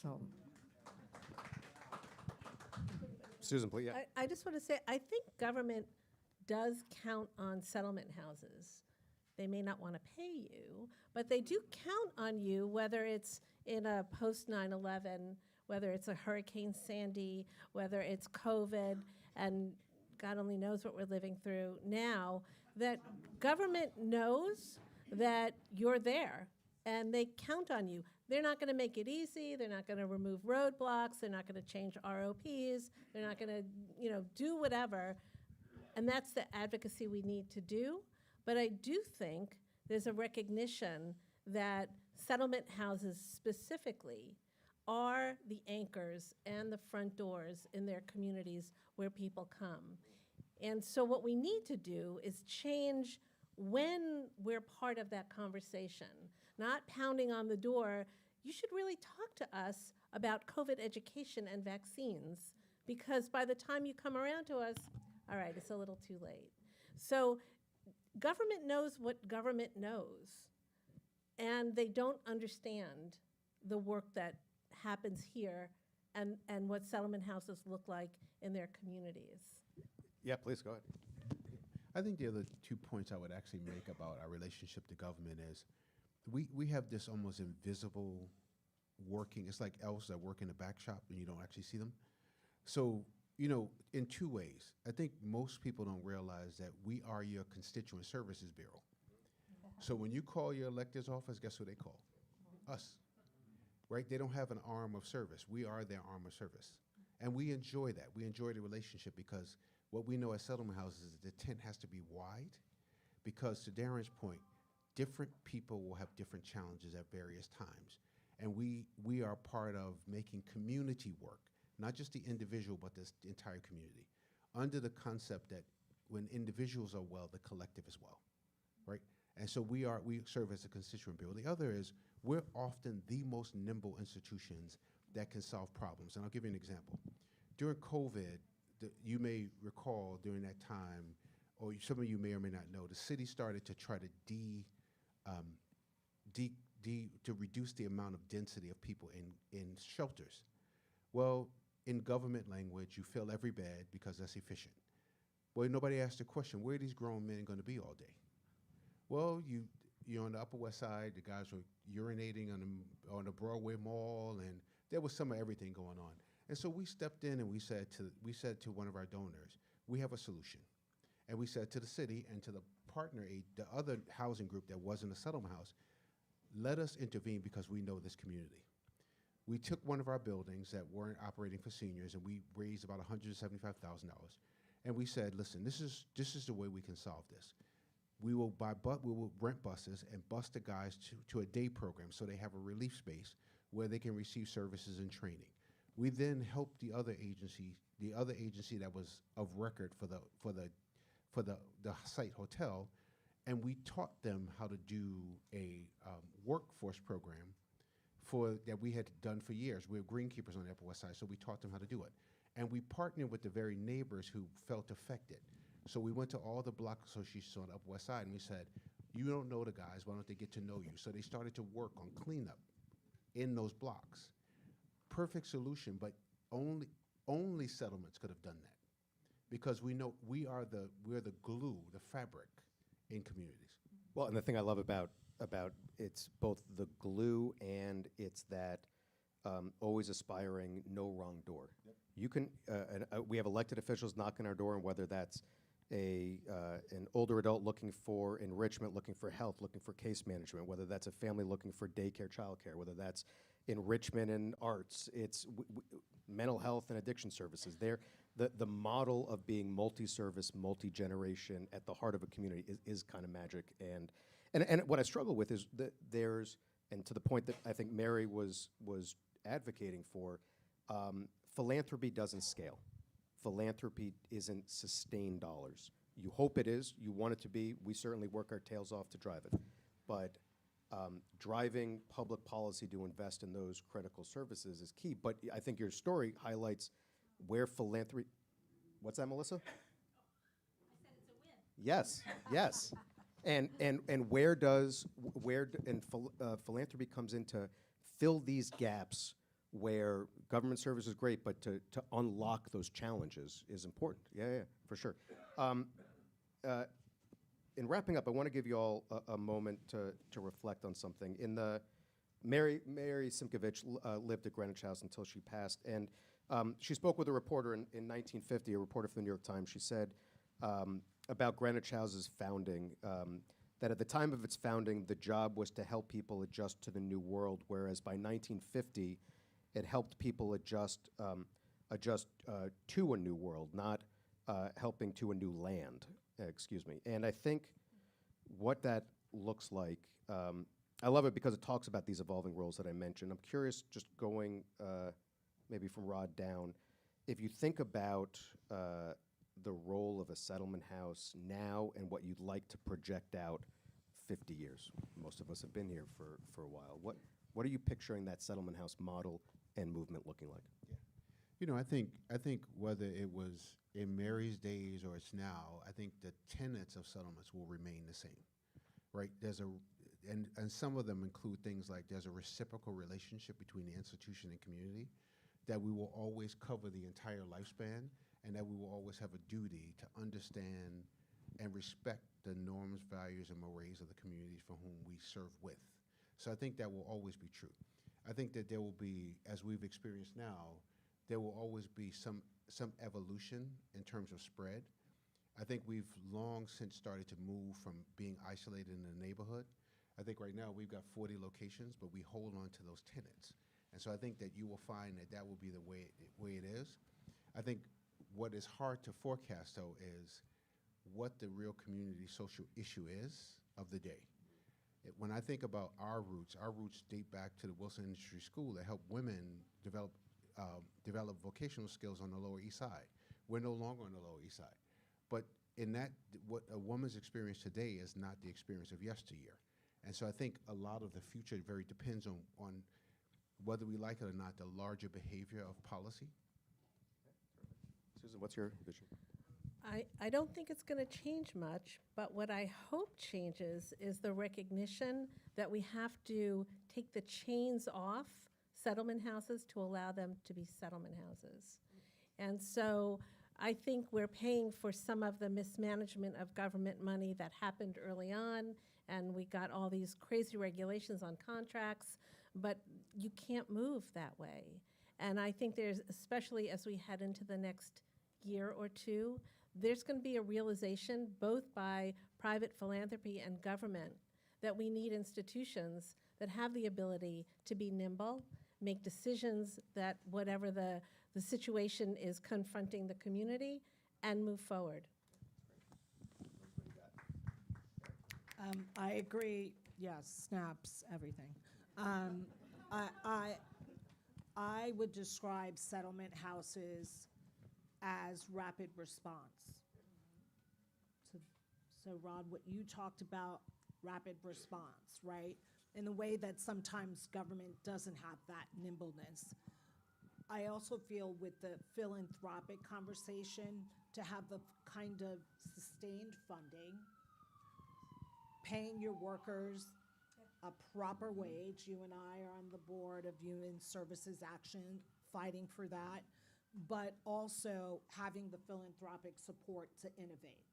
So. Susan, please. Yeah. I just want to say, I think government does count on settlement houses. They may not want to pay you, but they do count on you, whether it's in a post 9/11, whether it's a Hurricane Sandy, whether it's COVID, and God only knows what we're living through now, that government knows that you're there and they count on you. They're not going to make it easy. They're not going to remove roadblocks. They're not going to change ROPs. They're not going to, do whatever. And that's the advocacy we need to do. But I do think there's a recognition that settlement houses specifically are the anchors and the front doors in their communities where people come. And so what we need to do is change when we're part of that conversation, not pounding on the door. You should really talk to us about COVID education and vaccines, because by the time you come around to us, all right, it's a little too late. So government knows what government knows, and they don't understand the work that happens here and what settlement houses look like in their communities. Yeah, please go ahead. I think the other 2 points I would actually make about our relationship to government is we have this almost invisible working, it's like elves that work in a back shop and you don't actually see them. So, in 2 ways, I think most people don't realize that we are your constituent services bureau. So when you call your elector's office, guess who they call? Us. right? They don't have an arm of service. We are their arm of service. And we enjoy that. We enjoy the relationship because what we know at settlement houses is the tent has to be wide because, to Darren's point, different people will have different challenges at various times. And we are part of making community work, not just the individual, but the entire community, under the concept that when individuals are well, the collective is well, right? And so we serve as a constituent bureau. The other is we're often the most nimble institutions that can solve problems. And I'll give you an example. During COVID, you may recall during that time, or some of you may or may not know, the city started to try to to reduce the amount of density of people in shelters. Well, in government language, you fill every bed because that's efficient. Well, nobody asked the question, where are these grown men going to be all day? Well, you're on the Upper West Side, the guys were urinating on the Broadway Mall, and there was some of everything going on. And so we stepped in and we said to one of our donors, we have a solution. And we said to the city and to the partner aid, the other housing group that wasn't a settlement house, let us intervene because we know this community. We took one of our buildings that weren't operating for seniors and we raised about $175,000. And we said, listen, this is the way we can solve this. We will rent buses and bus the guys to a day program so they have a relief space where they can receive services and training. We then helped the other agency that was of record for the site hotel, and we taught them how to do a workforce program that we had done for years. We were greenkeepers on the Upper West Side, so we taught them how to do it. And we partnered with the very neighbors who felt affected. So we went to all the block associations on the Upper West Side and we said, you don't know the guys, why don't they get to know you? So they started to work on cleanup in those blocks. Perfect solution, but only settlements could have done that. Because we know we're the glue, the fabric in communities. Well, and the thing I love about it's both the glue and it's that always aspiring, no wrong door. Yep. You can, we have elected officials knocking our door, and whether that's an older adult looking for enrichment, looking for health, looking for case management, whether that's a family looking for daycare, childcare, whether that's enrichment and arts, it's mental health and addiction services. The model of being multi-service, multi-generation at the heart of a community is kind of magic. And what I struggle with is that and to the point that I think Mary was advocating for, philanthropy doesn't scale. Philanthropy isn't sustained dollars. You hope it is, you want it to be, we certainly work our tails off to drive it. But driving public policy to invest in those critical services is key. But I think your story highlights where philanthropy, what's that, Melissa? I said it's a win. Yes, yes. And philanthropy comes in to fill these gaps where government service is great, but to unlock those challenges is important. Yeah, for sure. In wrapping up, I want to give you all a moment to reflect on something. Mary Simkovich lived at Greenwich House until she passed, and she spoke with a reporter in 1950, a reporter from the New York Times. She said about Greenwich House's founding, that at the time of its founding, the job was to help people adjust to the new world, whereas by 1950, it helped people adjust to a new world, not helping to a new land, excuse me. And I think what that looks like, I love it because it talks about these evolving roles that I mentioned. I'm curious, just going maybe from Rod down, if you think about the role of a settlement house now and what you'd like to project out 50 years. Most of us have been here for a while. What are you picturing that settlement house model and movement looking like? Yeah. You know, I think whether it was in Mary's days or it's now, I think the tenets of settlements will remain the same, right? And some of them include things like there's a reciprocal relationship between the institution and community, that we will always cover the entire lifespan, and that we will always have a duty to understand and respect the norms, values, and mores of the communities for whom we serve with. So I think that will always be true. I think that there will be, as we've experienced now, there will always be some evolution in terms of spread. I think we've long since started to move from being isolated in the neighborhood. I think right now we've got 40 locations, but we hold on to those tenants. And so I think that you will find that that will be the way it is. I think what is hard to forecast, though, is what the real community social issue is of the day. When I think about our roots date back to the Wilson Industry School that helped women develop vocational skills on the Lower East Side. We're no longer on the Lower East Side. But in that, what a woman's experience today is not the experience of yesteryear. And so I think a lot of the future very depends on whether we like it or not, the larger behavior of policy. Susan, what's your vision? I don't think it's going to change much, but what I hope changes is the recognition that we have to take the chains off settlement houses to allow them to be settlement houses. And so I think we're paying for some of the mismanagement of government money that happened early on, and we got all these crazy regulations on contracts, but you can't move that way. And I think there's, especially as we head into the next year or two, there's going to be a realization, both by private philanthropy and government, that we need institutions that have the ability to be nimble, make decisions that whatever the situation is confronting the community, and move forward. I agree. Yes, snaps, everything. I would describe settlement houses as rapid response. So Rod, what you talked about, rapid response, right? In the way that sometimes government doesn't have that nimbleness. I also feel with the philanthropic conversation, to have the kind of sustained funding, paying your workers a proper wage. You and I are on the board of Human Services Action, fighting for that, but also having the philanthropic support to innovate,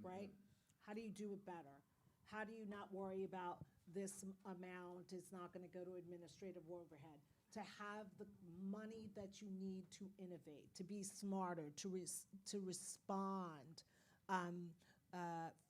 right? How do you do it better? How do you not worry about this amount is not going to go to administrative overhead? To have the money that you need to innovate, to be smarter, to respond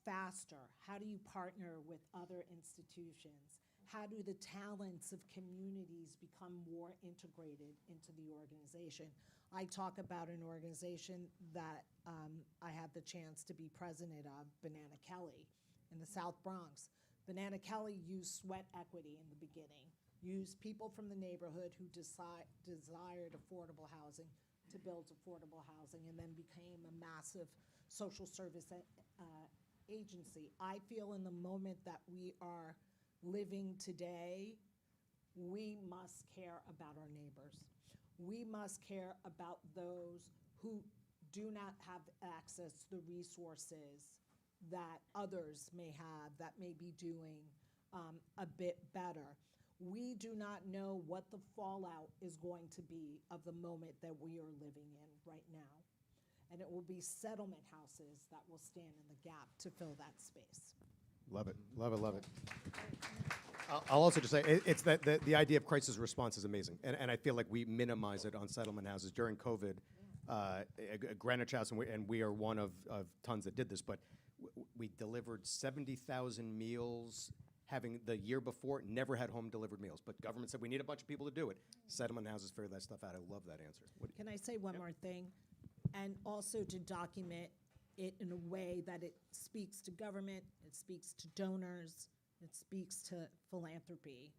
faster. How do you partner with other institutions? How do the talents of communities become more integrated into the organization? I talk about an organization that I had the chance to be president of, Banana Kelly, in the South Bronx. Banana Kelly used sweat equity in the beginning, used people from the neighborhood who desired affordable housing to build affordable housing, and then became a massive social service agency. I feel in the moment that we are living today, we must care about our neighbors. We must care about those who do not have access to the resources that others may have, that may be doing a bit better. We do not know what the fallout is going to be of the moment that we are living in right now. And it will be settlement houses that will stand in the gap to fill that space. Love it, love it, love it. I'll also just say, it's that the idea of crisis response is amazing. And I feel like we minimize it on settlement houses. During COVID, Greenwich House, and we are one of tons that did this, but we delivered 70,000 meals, having the year before never had home delivered meals. But government said we need a bunch of people to do it. Settlement houses figure that stuff out. I love that answer. Can I say one more thing? And also to document it in a way that it speaks to government, it speaks to donors, it speaks to philanthropy,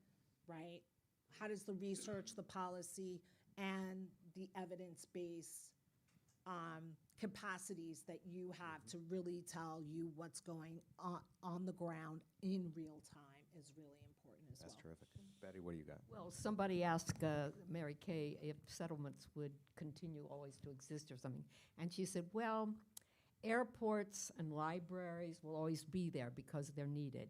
right? How does the research, the policy, and the evidence-based capacities that you have to really tell you what's going on the ground in real time is really important as well. That's terrific. Betty, what do you got? Well, somebody asked Mary Kay if settlements would continue always to exist or something. And she said, well, airports and libraries will always be there because they're needed.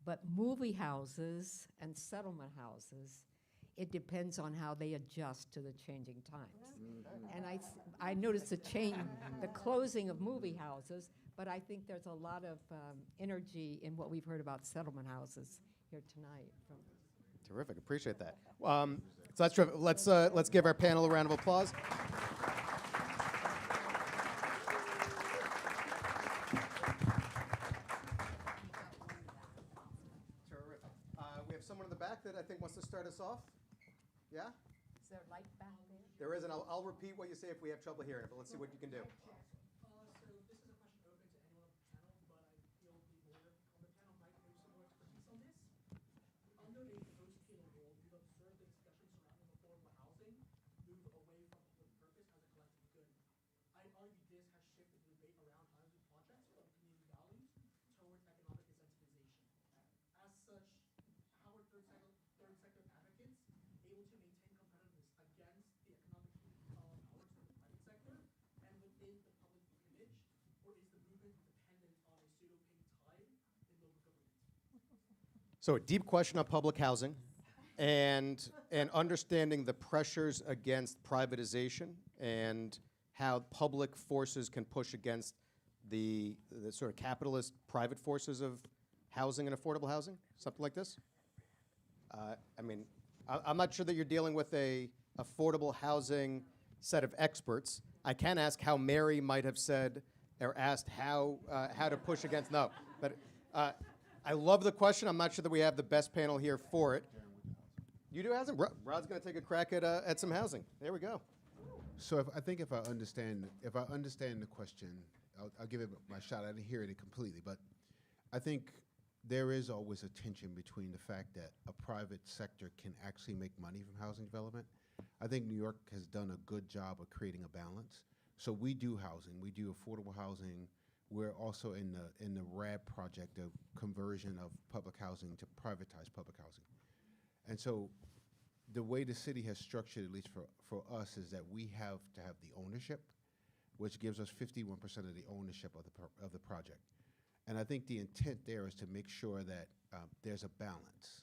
But movie houses and settlement houses, it depends on how they adjust to the changing times. And I noticed the closing of movie houses, but I think there's a lot of energy in what we've heard about settlement houses here tonight. Terrific, appreciate that. So that's terrific. Let's give our panel a round of applause. Terrific. We have someone in the back that I think wants to start us off. Yeah? Is there light back there? There is, and I'll repeat what you say if we have trouble hearing it, but let's see what you can do. So this is a question open to anyone on the panel, but I feel the lawyer on the panel might know some more expertise on this. Under a post-penal rule, we've observed the discussion surrounding affordable housing move away from public purpose as a collective good. I'd argue this has shifted the debate around housing projects from community values towards economic incentivization. As such, how are third sector advocates able to maintain competitiveness against the economic powers of the private sector and within the public image, or is the movement dependent on a pseudo-pink tide in local government? So a deep question on public housing and understanding the pressures against privatization and how public forces can push against the sort of capitalist private forces of housing and affordable housing, something like this? I mean, I'm not sure that you're dealing with a affordable housing set of experts. I can ask how Mary might have said or asked how to push against, no. But I love the question. I'm not sure that we have the best panel here for it. You do housing? Rod's going to take a crack at some housing. There we go. So I think if I understand the question, I'll give it my shot. I didn't hear it completely, but I think there is always a tension between the fact that a private sector can actually make money from housing development. I think New York has done a good job of creating a balance. So we do housing, we do affordable housing. We're also in the RAD project of conversion of public housing to privatized public housing. And so the way the city has structured, at least for us, is that we have to have the ownership, which gives us 51% of the ownership of the project. And I think the intent there is to make sure that there's a balance,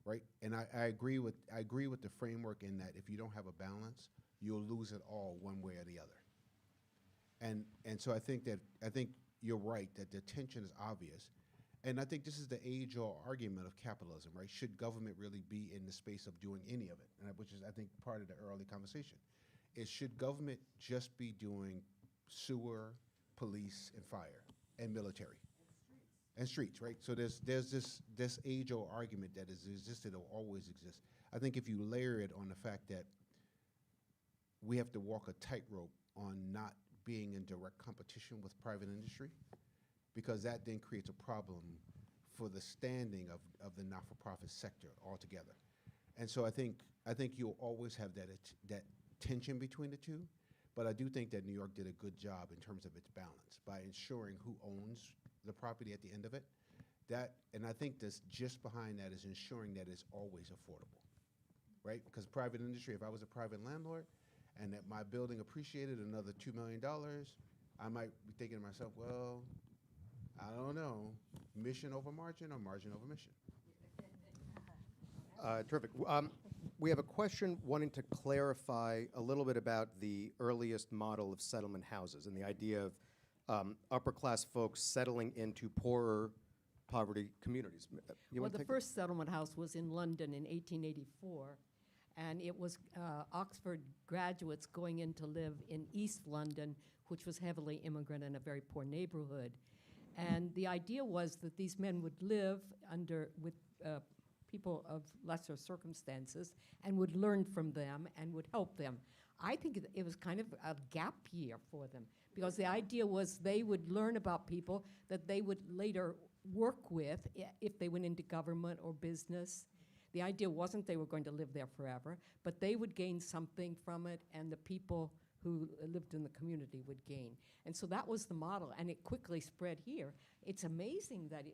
right? And I agree with the framework in that if you don't have a balance, you'll lose it all one way or the other. And so I think you're right that the tension is obvious. And I think this is the age-old argument of capitalism, right? Should government really be in the space of doing any of it? And which is, I think, part of the early conversation. Should government just be doing sewer, police, and fire, and military? And streets, right? So there's this age-old argument that has existed or always exists. I think if you layer it on the fact that we have to walk a tightrope on not being in direct competition with private industry, because that then creates a problem for the standing of the not-for-profit sector altogether. And so I think you'll always have that tension between the two, but I do think that New York did a good job in terms of its balance by ensuring who owns the property at the end of it. And I think this just behind that is ensuring that it's always affordable, right? Because private industry, if I was a private landlord and that my building appreciated another $2 million, I might be thinking to myself, well, I don't know, mission over margin or margin over mission. Terrific. We have a question wanting to clarify a little bit about the earliest model of settlement houses and the idea of upper-class folks settling into poorer poverty communities. You Well, wanna the take first settlement house was in London in 1884, and it was Oxford graduates going in to live in East London, which was heavily immigrant and a very poor neighborhood. And the idea was that these men would live with people of lesser circumstances and would learn from them and would help them. I think it was kind of a gap year for them, because the idea was they would learn about people that they would later work with if they went into government or business. The idea wasn't they were going to live there forever, but they would gain something from it, and the people who lived in the community would gain. And so that was the model, and it quickly spread here. It's amazing that,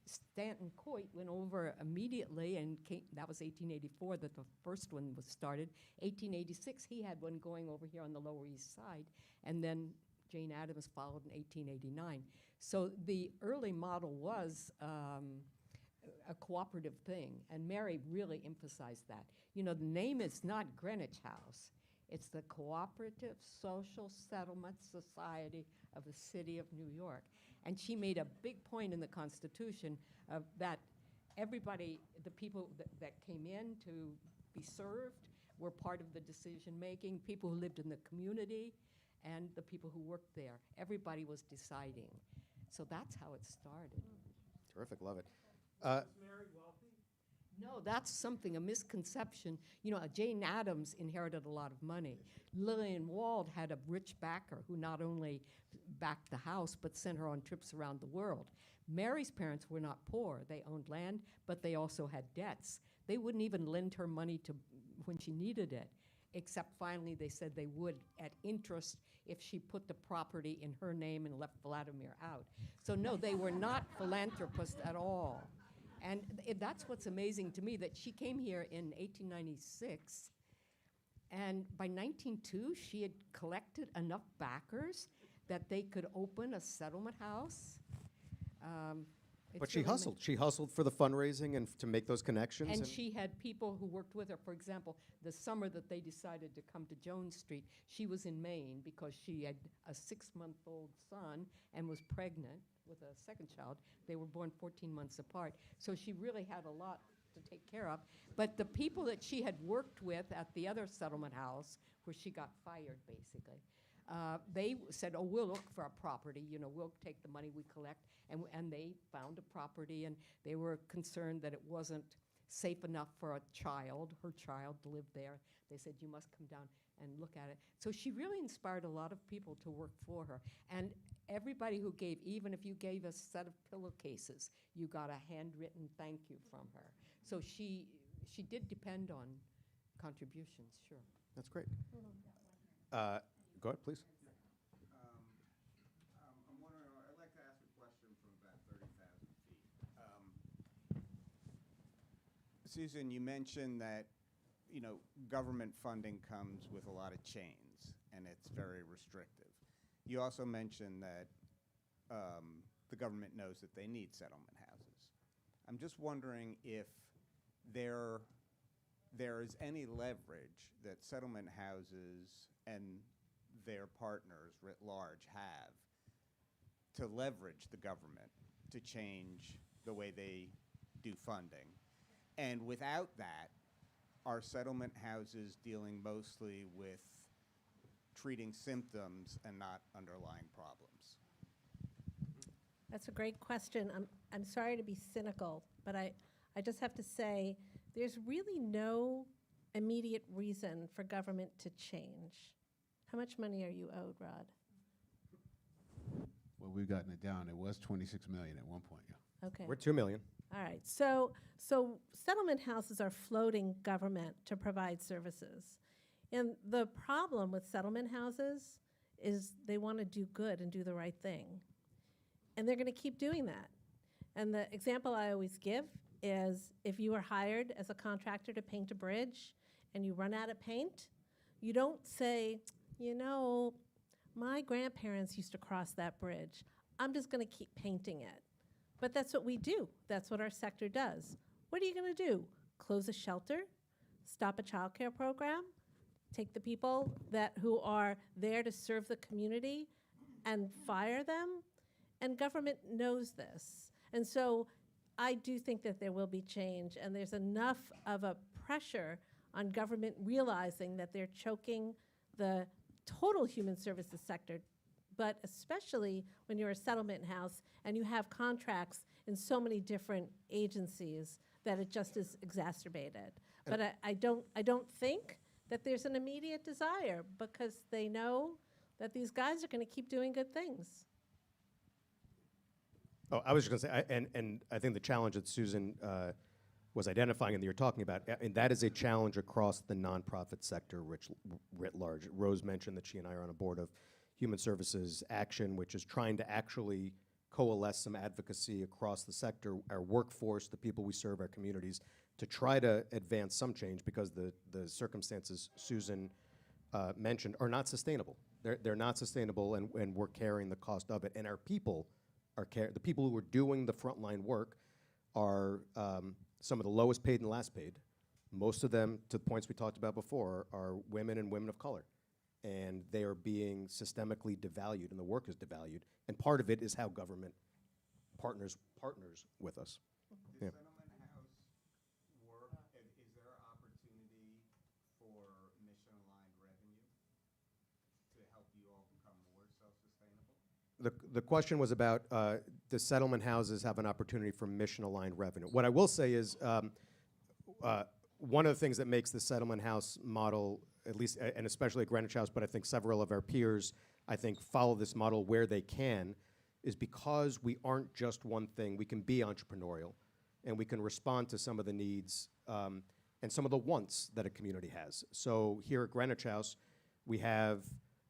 Stanton Coit went over immediately, and that was 1884 that the first one was started. 1886, he had one going over here on the Lower East Side, and then Jane Addams followed in 1889. So the early model was a cooperative thing, and Mary really emphasized that. You know, the name is not Greenwich House. It's the Cooperative Social Settlement Society of the City of New York. And she made a big point in the Constitution of that everybody, the people that came in to be served were part of the decision-making, people who lived in the community and the people who worked there. Everybody was deciding. So that's how it started. Terrific, love it. Was Mary wealthy? No, that's something, a misconception. You know, Jane Addams inherited a lot of money. Lillian Wald had a rich backer who not only backed the house, but sent her on trips around the world. Mary's parents were not poor. They owned land, but they also had debts. They wouldn't even lend her money to when she needed it, except finally they said they would at interest if she put the property in her name and left Vladimir out. So no, they were not philanthropists at all. And that's what's amazing to me, that she came here in 1896, and by 1902, she had collected enough backers that they could open a settlement house. But It's she really hustled. She hustled for the fundraising and to make those connections. and she had people who worked with her. For example, the summer that they decided to come to Jones Street, she was in Maine because she had a 6-month-old son and was pregnant with a second child. They were born 14 months apart. So she really had a lot to take care of. But the people that she had worked with at the other settlement house, where she got fired, basically, they said, oh, we'll look for a property, you know, we'll take the money we collect. And they found a property, and they were concerned that it wasn't safe enough for a child, her child, to live there. They said, you must come down and look at it. So she really inspired a lot of people to work for her. And everybody who gave, even if you gave a set of pillowcases, you got a handwritten thank you from her. So she did depend on contributions, sure. That's great. Go ahead, please. I'm wondering, I'd like to ask a question from about 30,000 feet. Susan, you mentioned that, you know, government funding comes with a lot of chains, and it's very restrictive. You also mentioned that the government knows that they need settlement houses. I'm just wondering if there is any leverage that settlement houses and their partners writ large have to leverage the government to change the way they do funding. And without that, are settlement houses dealing mostly with treating symptoms and not underlying problems? That's a great question. I'm sorry to be cynical, but I just have to say there's really no immediate reason for government to change. How much money are you owed, Rod? Well, we've gotten it down. It was 26 million at one point. Yeah. Okay. We're 2 million. All right. So settlement houses are floating government to provide services. And the problem with settlement houses is they want to do good and do the right thing. And they're going to keep doing that. And the example I always give is if you are hired as a contractor to paint a bridge and you run out of paint, you don't say, you know, my grandparents used to cross that bridge. I'm just going to keep painting it. But that's what we do. That's what our sector does. What are you going to do? Close a shelter? Stop a child care program? Take the people who are there to serve the community and fire them? And government knows this. And so I do think that there will be change, and there's enough of a pressure on government realizing that they're choking the total human services sector, but especially when you're a settlement house and you have contracts in so many different agencies that it just is exacerbated. But I don't think that there's an immediate desire because they know that these guys are going to keep doing good things. Oh, I was just going to say, and I think the challenge that Susan was identifying and that you're talking about, and that is a challenge across the nonprofit sector writ large. Rose mentioned that she and I are on a board of Human Services Action, which is trying to actually coalesce some advocacy across the sector, our workforce, the people we serve, our communities, to try to advance some change because the circumstances Susan mentioned are not sustainable. They're not sustainable, and we're carrying the cost of it. And our people the people who are doing the frontline work are some of the lowest paid and last paid. Most of them, to the points we talked about before, are women and women of color. And they are being systemically devalued, and the work is devalued. And part of it is how government partners with us. Does Yeah. settlement house work, and is there an opportunity for mission-aligned revenue to help you all become more self-sustainable? The question was about the settlement houses have an opportunity for mission-aligned revenue. What I will say is one of the things that makes the settlement house model, at least, and especially at Greenwich House, but I think several of our peers, I think, follow this model where they can, is because we aren't just one thing. We can be entrepreneurial, and we can respond to some of the needs and some of the wants that a community has. So here at Greenwich House, we have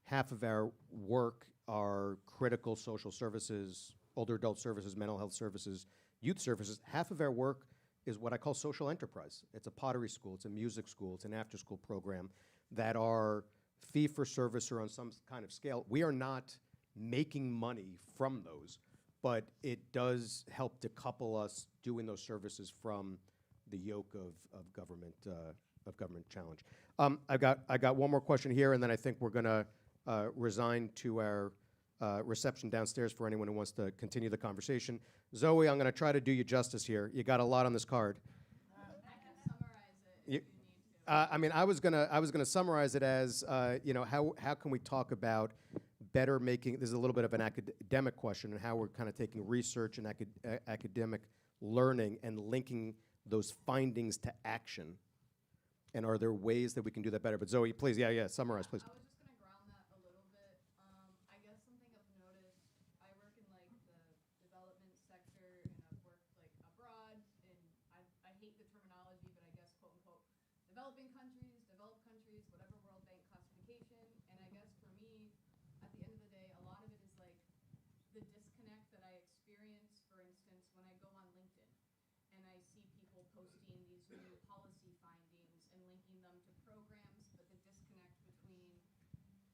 half of our work are critical social services, older adult services, mental health services, youth services. Half of our work is what I call social enterprise. It's a pottery school, it's a music school, it's an after-school program that are fee-for-service or on some kind of scale. We are not making money from those, but it does help decouple us doing those services from the yoke of government challenge. I got one more question here, and then I think we're going to resign to our reception downstairs for anyone who wants to continue the conversation. Zoe, I'm going to try to do you justice here. You got a lot on this card. I can summarize it if You- you need to. I mean, I was gonna summarize it as, how can we talk about better making, this is a little bit of an academic question, and how we're kind of taking research and academic learning and linking those findings to action. And are there ways that we can do that better? But Zoe, please, summarize, please. I was just gonna ground that a little bit. I guess something I've noticed, I work in like the development sector and I've worked like abroad and I hate the terminology, but I guess quote unquote, developing countries, developed countries, whatever World Bank classification. And I guess for me, at the end of the day, a lot of it is like the disconnect that I experience, for instance, when I go on LinkedIn and I see people posting these new policy findings and linking them to programs, but the disconnect between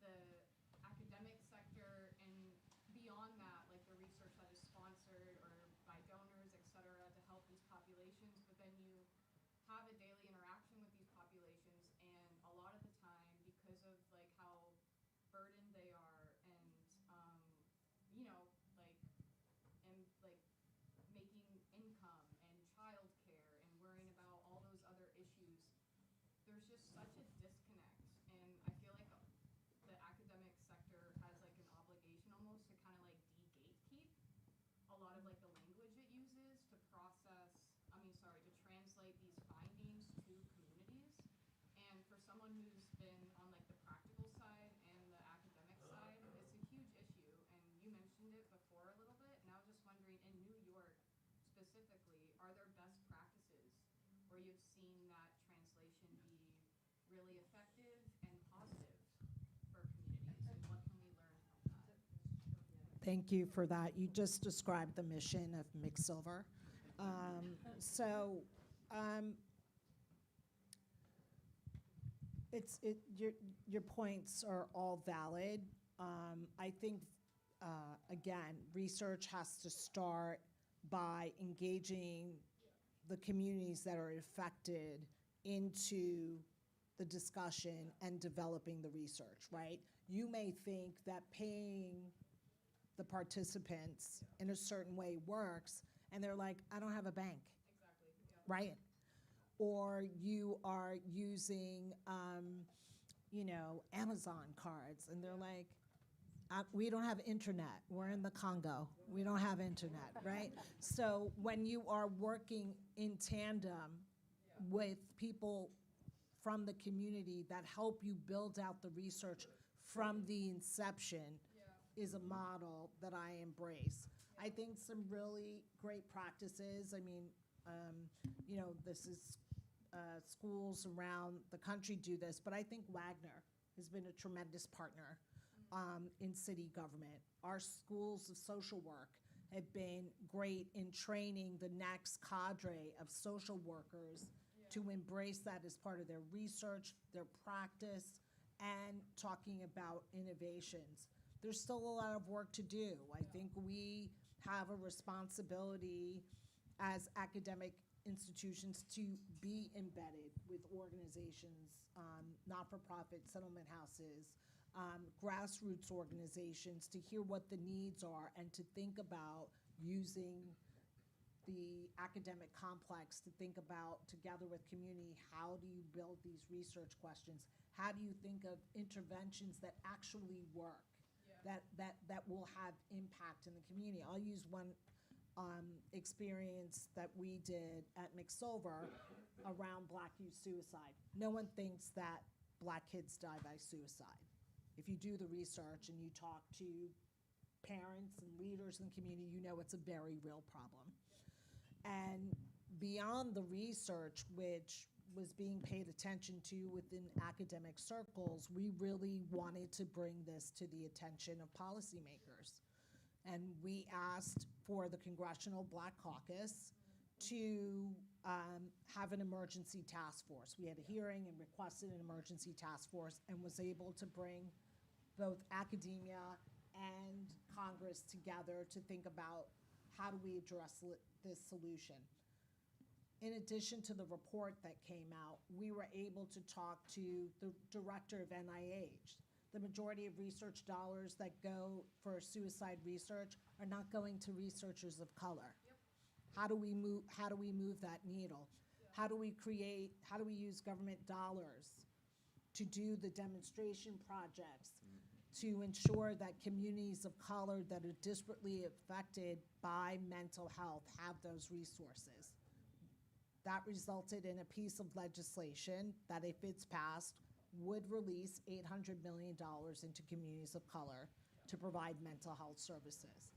the academic sector and beyond that, like the research that is sponsored or by donors, et cetera, to help these populations, but then you have a daily interaction with these populations, and a lot of the time, because of like how burdened they are and you know, like making income and childcare and worrying about all those other issues, there's just such a disconnect. And I feel like the academic sector has like an obligation almost to kind of like de-gatekeep a lot of like the language it uses to to translate these findings to communities. And for someone who's been on like the practical side and the academic side, it's a huge issue. And you mentioned it before a little bit, and I was just wondering, in New York specifically, are there best practices where you've seen that translation be really effective and positive for communities, and what can we learn from that? Thank you for that. You just described the mission of McSilver. Your points are all valid. I think, again, research has to start by engaging the communities that are affected into the discussion and developing the research, right? You may think that paying the participants in a certain way works, and they're like, I don't have a bank. Exactly. Yeah. Right? Or you are using, Amazon cards, and they're like, we don't have internet. We're in the Congo. We don't have internet, right? So when you are working in tandem with people from the community that help you build out the research from the inception is a model that I embrace. I think some really great practices, this is schools around the country do this, but I think Wagner has been a tremendous partner in city government. Our schools of social work have been great in training the next cadre of social workers to embrace that as part of their research, their practice, and talking about innovations. There's still a lot of work to do. I think we have a responsibility as academic institutions to be embedded with organizations, not-for-profit settlement houses, grassroots organizations, to hear what the needs are and to think about using the academic complex to think about, together with community, how do you build these research questions? How do you think of interventions that actually work, that will have impact in the community? I'll use one experience that we did at McSilver around Black youth suicide. No one thinks that Black kids die by suicide. If you do the research and you talk to parents and leaders in the community, you know it's a very real problem. And beyond the research, which was being paid attention to within academic circles, we really wanted to bring this to the attention of policymakers. And we asked for the Congressional Black Caucus to have an emergency task force. We had a hearing and requested an emergency task force and was able to bring both academia and Congress together to think about how do we address this solution. In addition to the report that came out, we were able to talk to the director of NIH. The majority of research dollars that go for suicide research are not going to researchers of color. Yep. How do we move that needle? How do we use government dollars to do the demonstration projects to ensure that communities of color that are disparately affected by mental health have those resources? That resulted in a piece of legislation that, if it's passed, would release $800 million into communities of color to provide mental health services.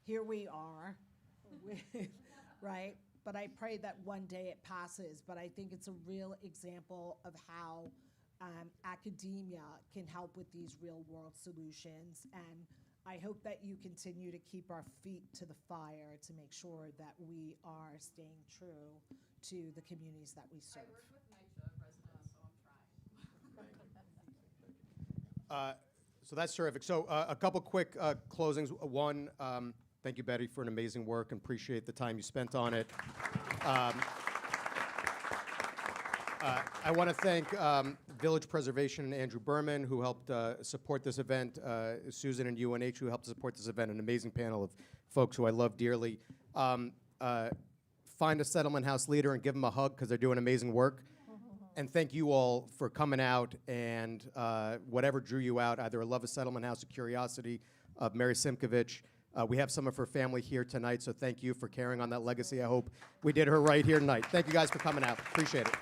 Here we are, right? But I pray that one day it passes, but I think it's a real example of how academia can help with these real world solutions. And I hope that you continue to keep our feet to the fire to make sure that we are staying true to the communities that we I serve. work with NYCHA president, so I'm trying. So that's terrific. So a couple quick closings. One, thank you, Betty, for an amazing work, and appreciate the time you spent on it. I want to thank Village Preservation and Andrew Berman, who helped support this event, Susan and UNH, who helped support this event, an amazing panel of folks who I love dearly. Find a settlement house leader and give them a hug, because they're doing amazing work. And thank you all for coming out, and whatever drew you out, either a love of Settlement House, a curiosity of Mary Simkovich. We have some of her family here tonight, so thank you for carrying on that legacy. I hope we did her right here tonight. Thank you guys for coming out. Appreciate it.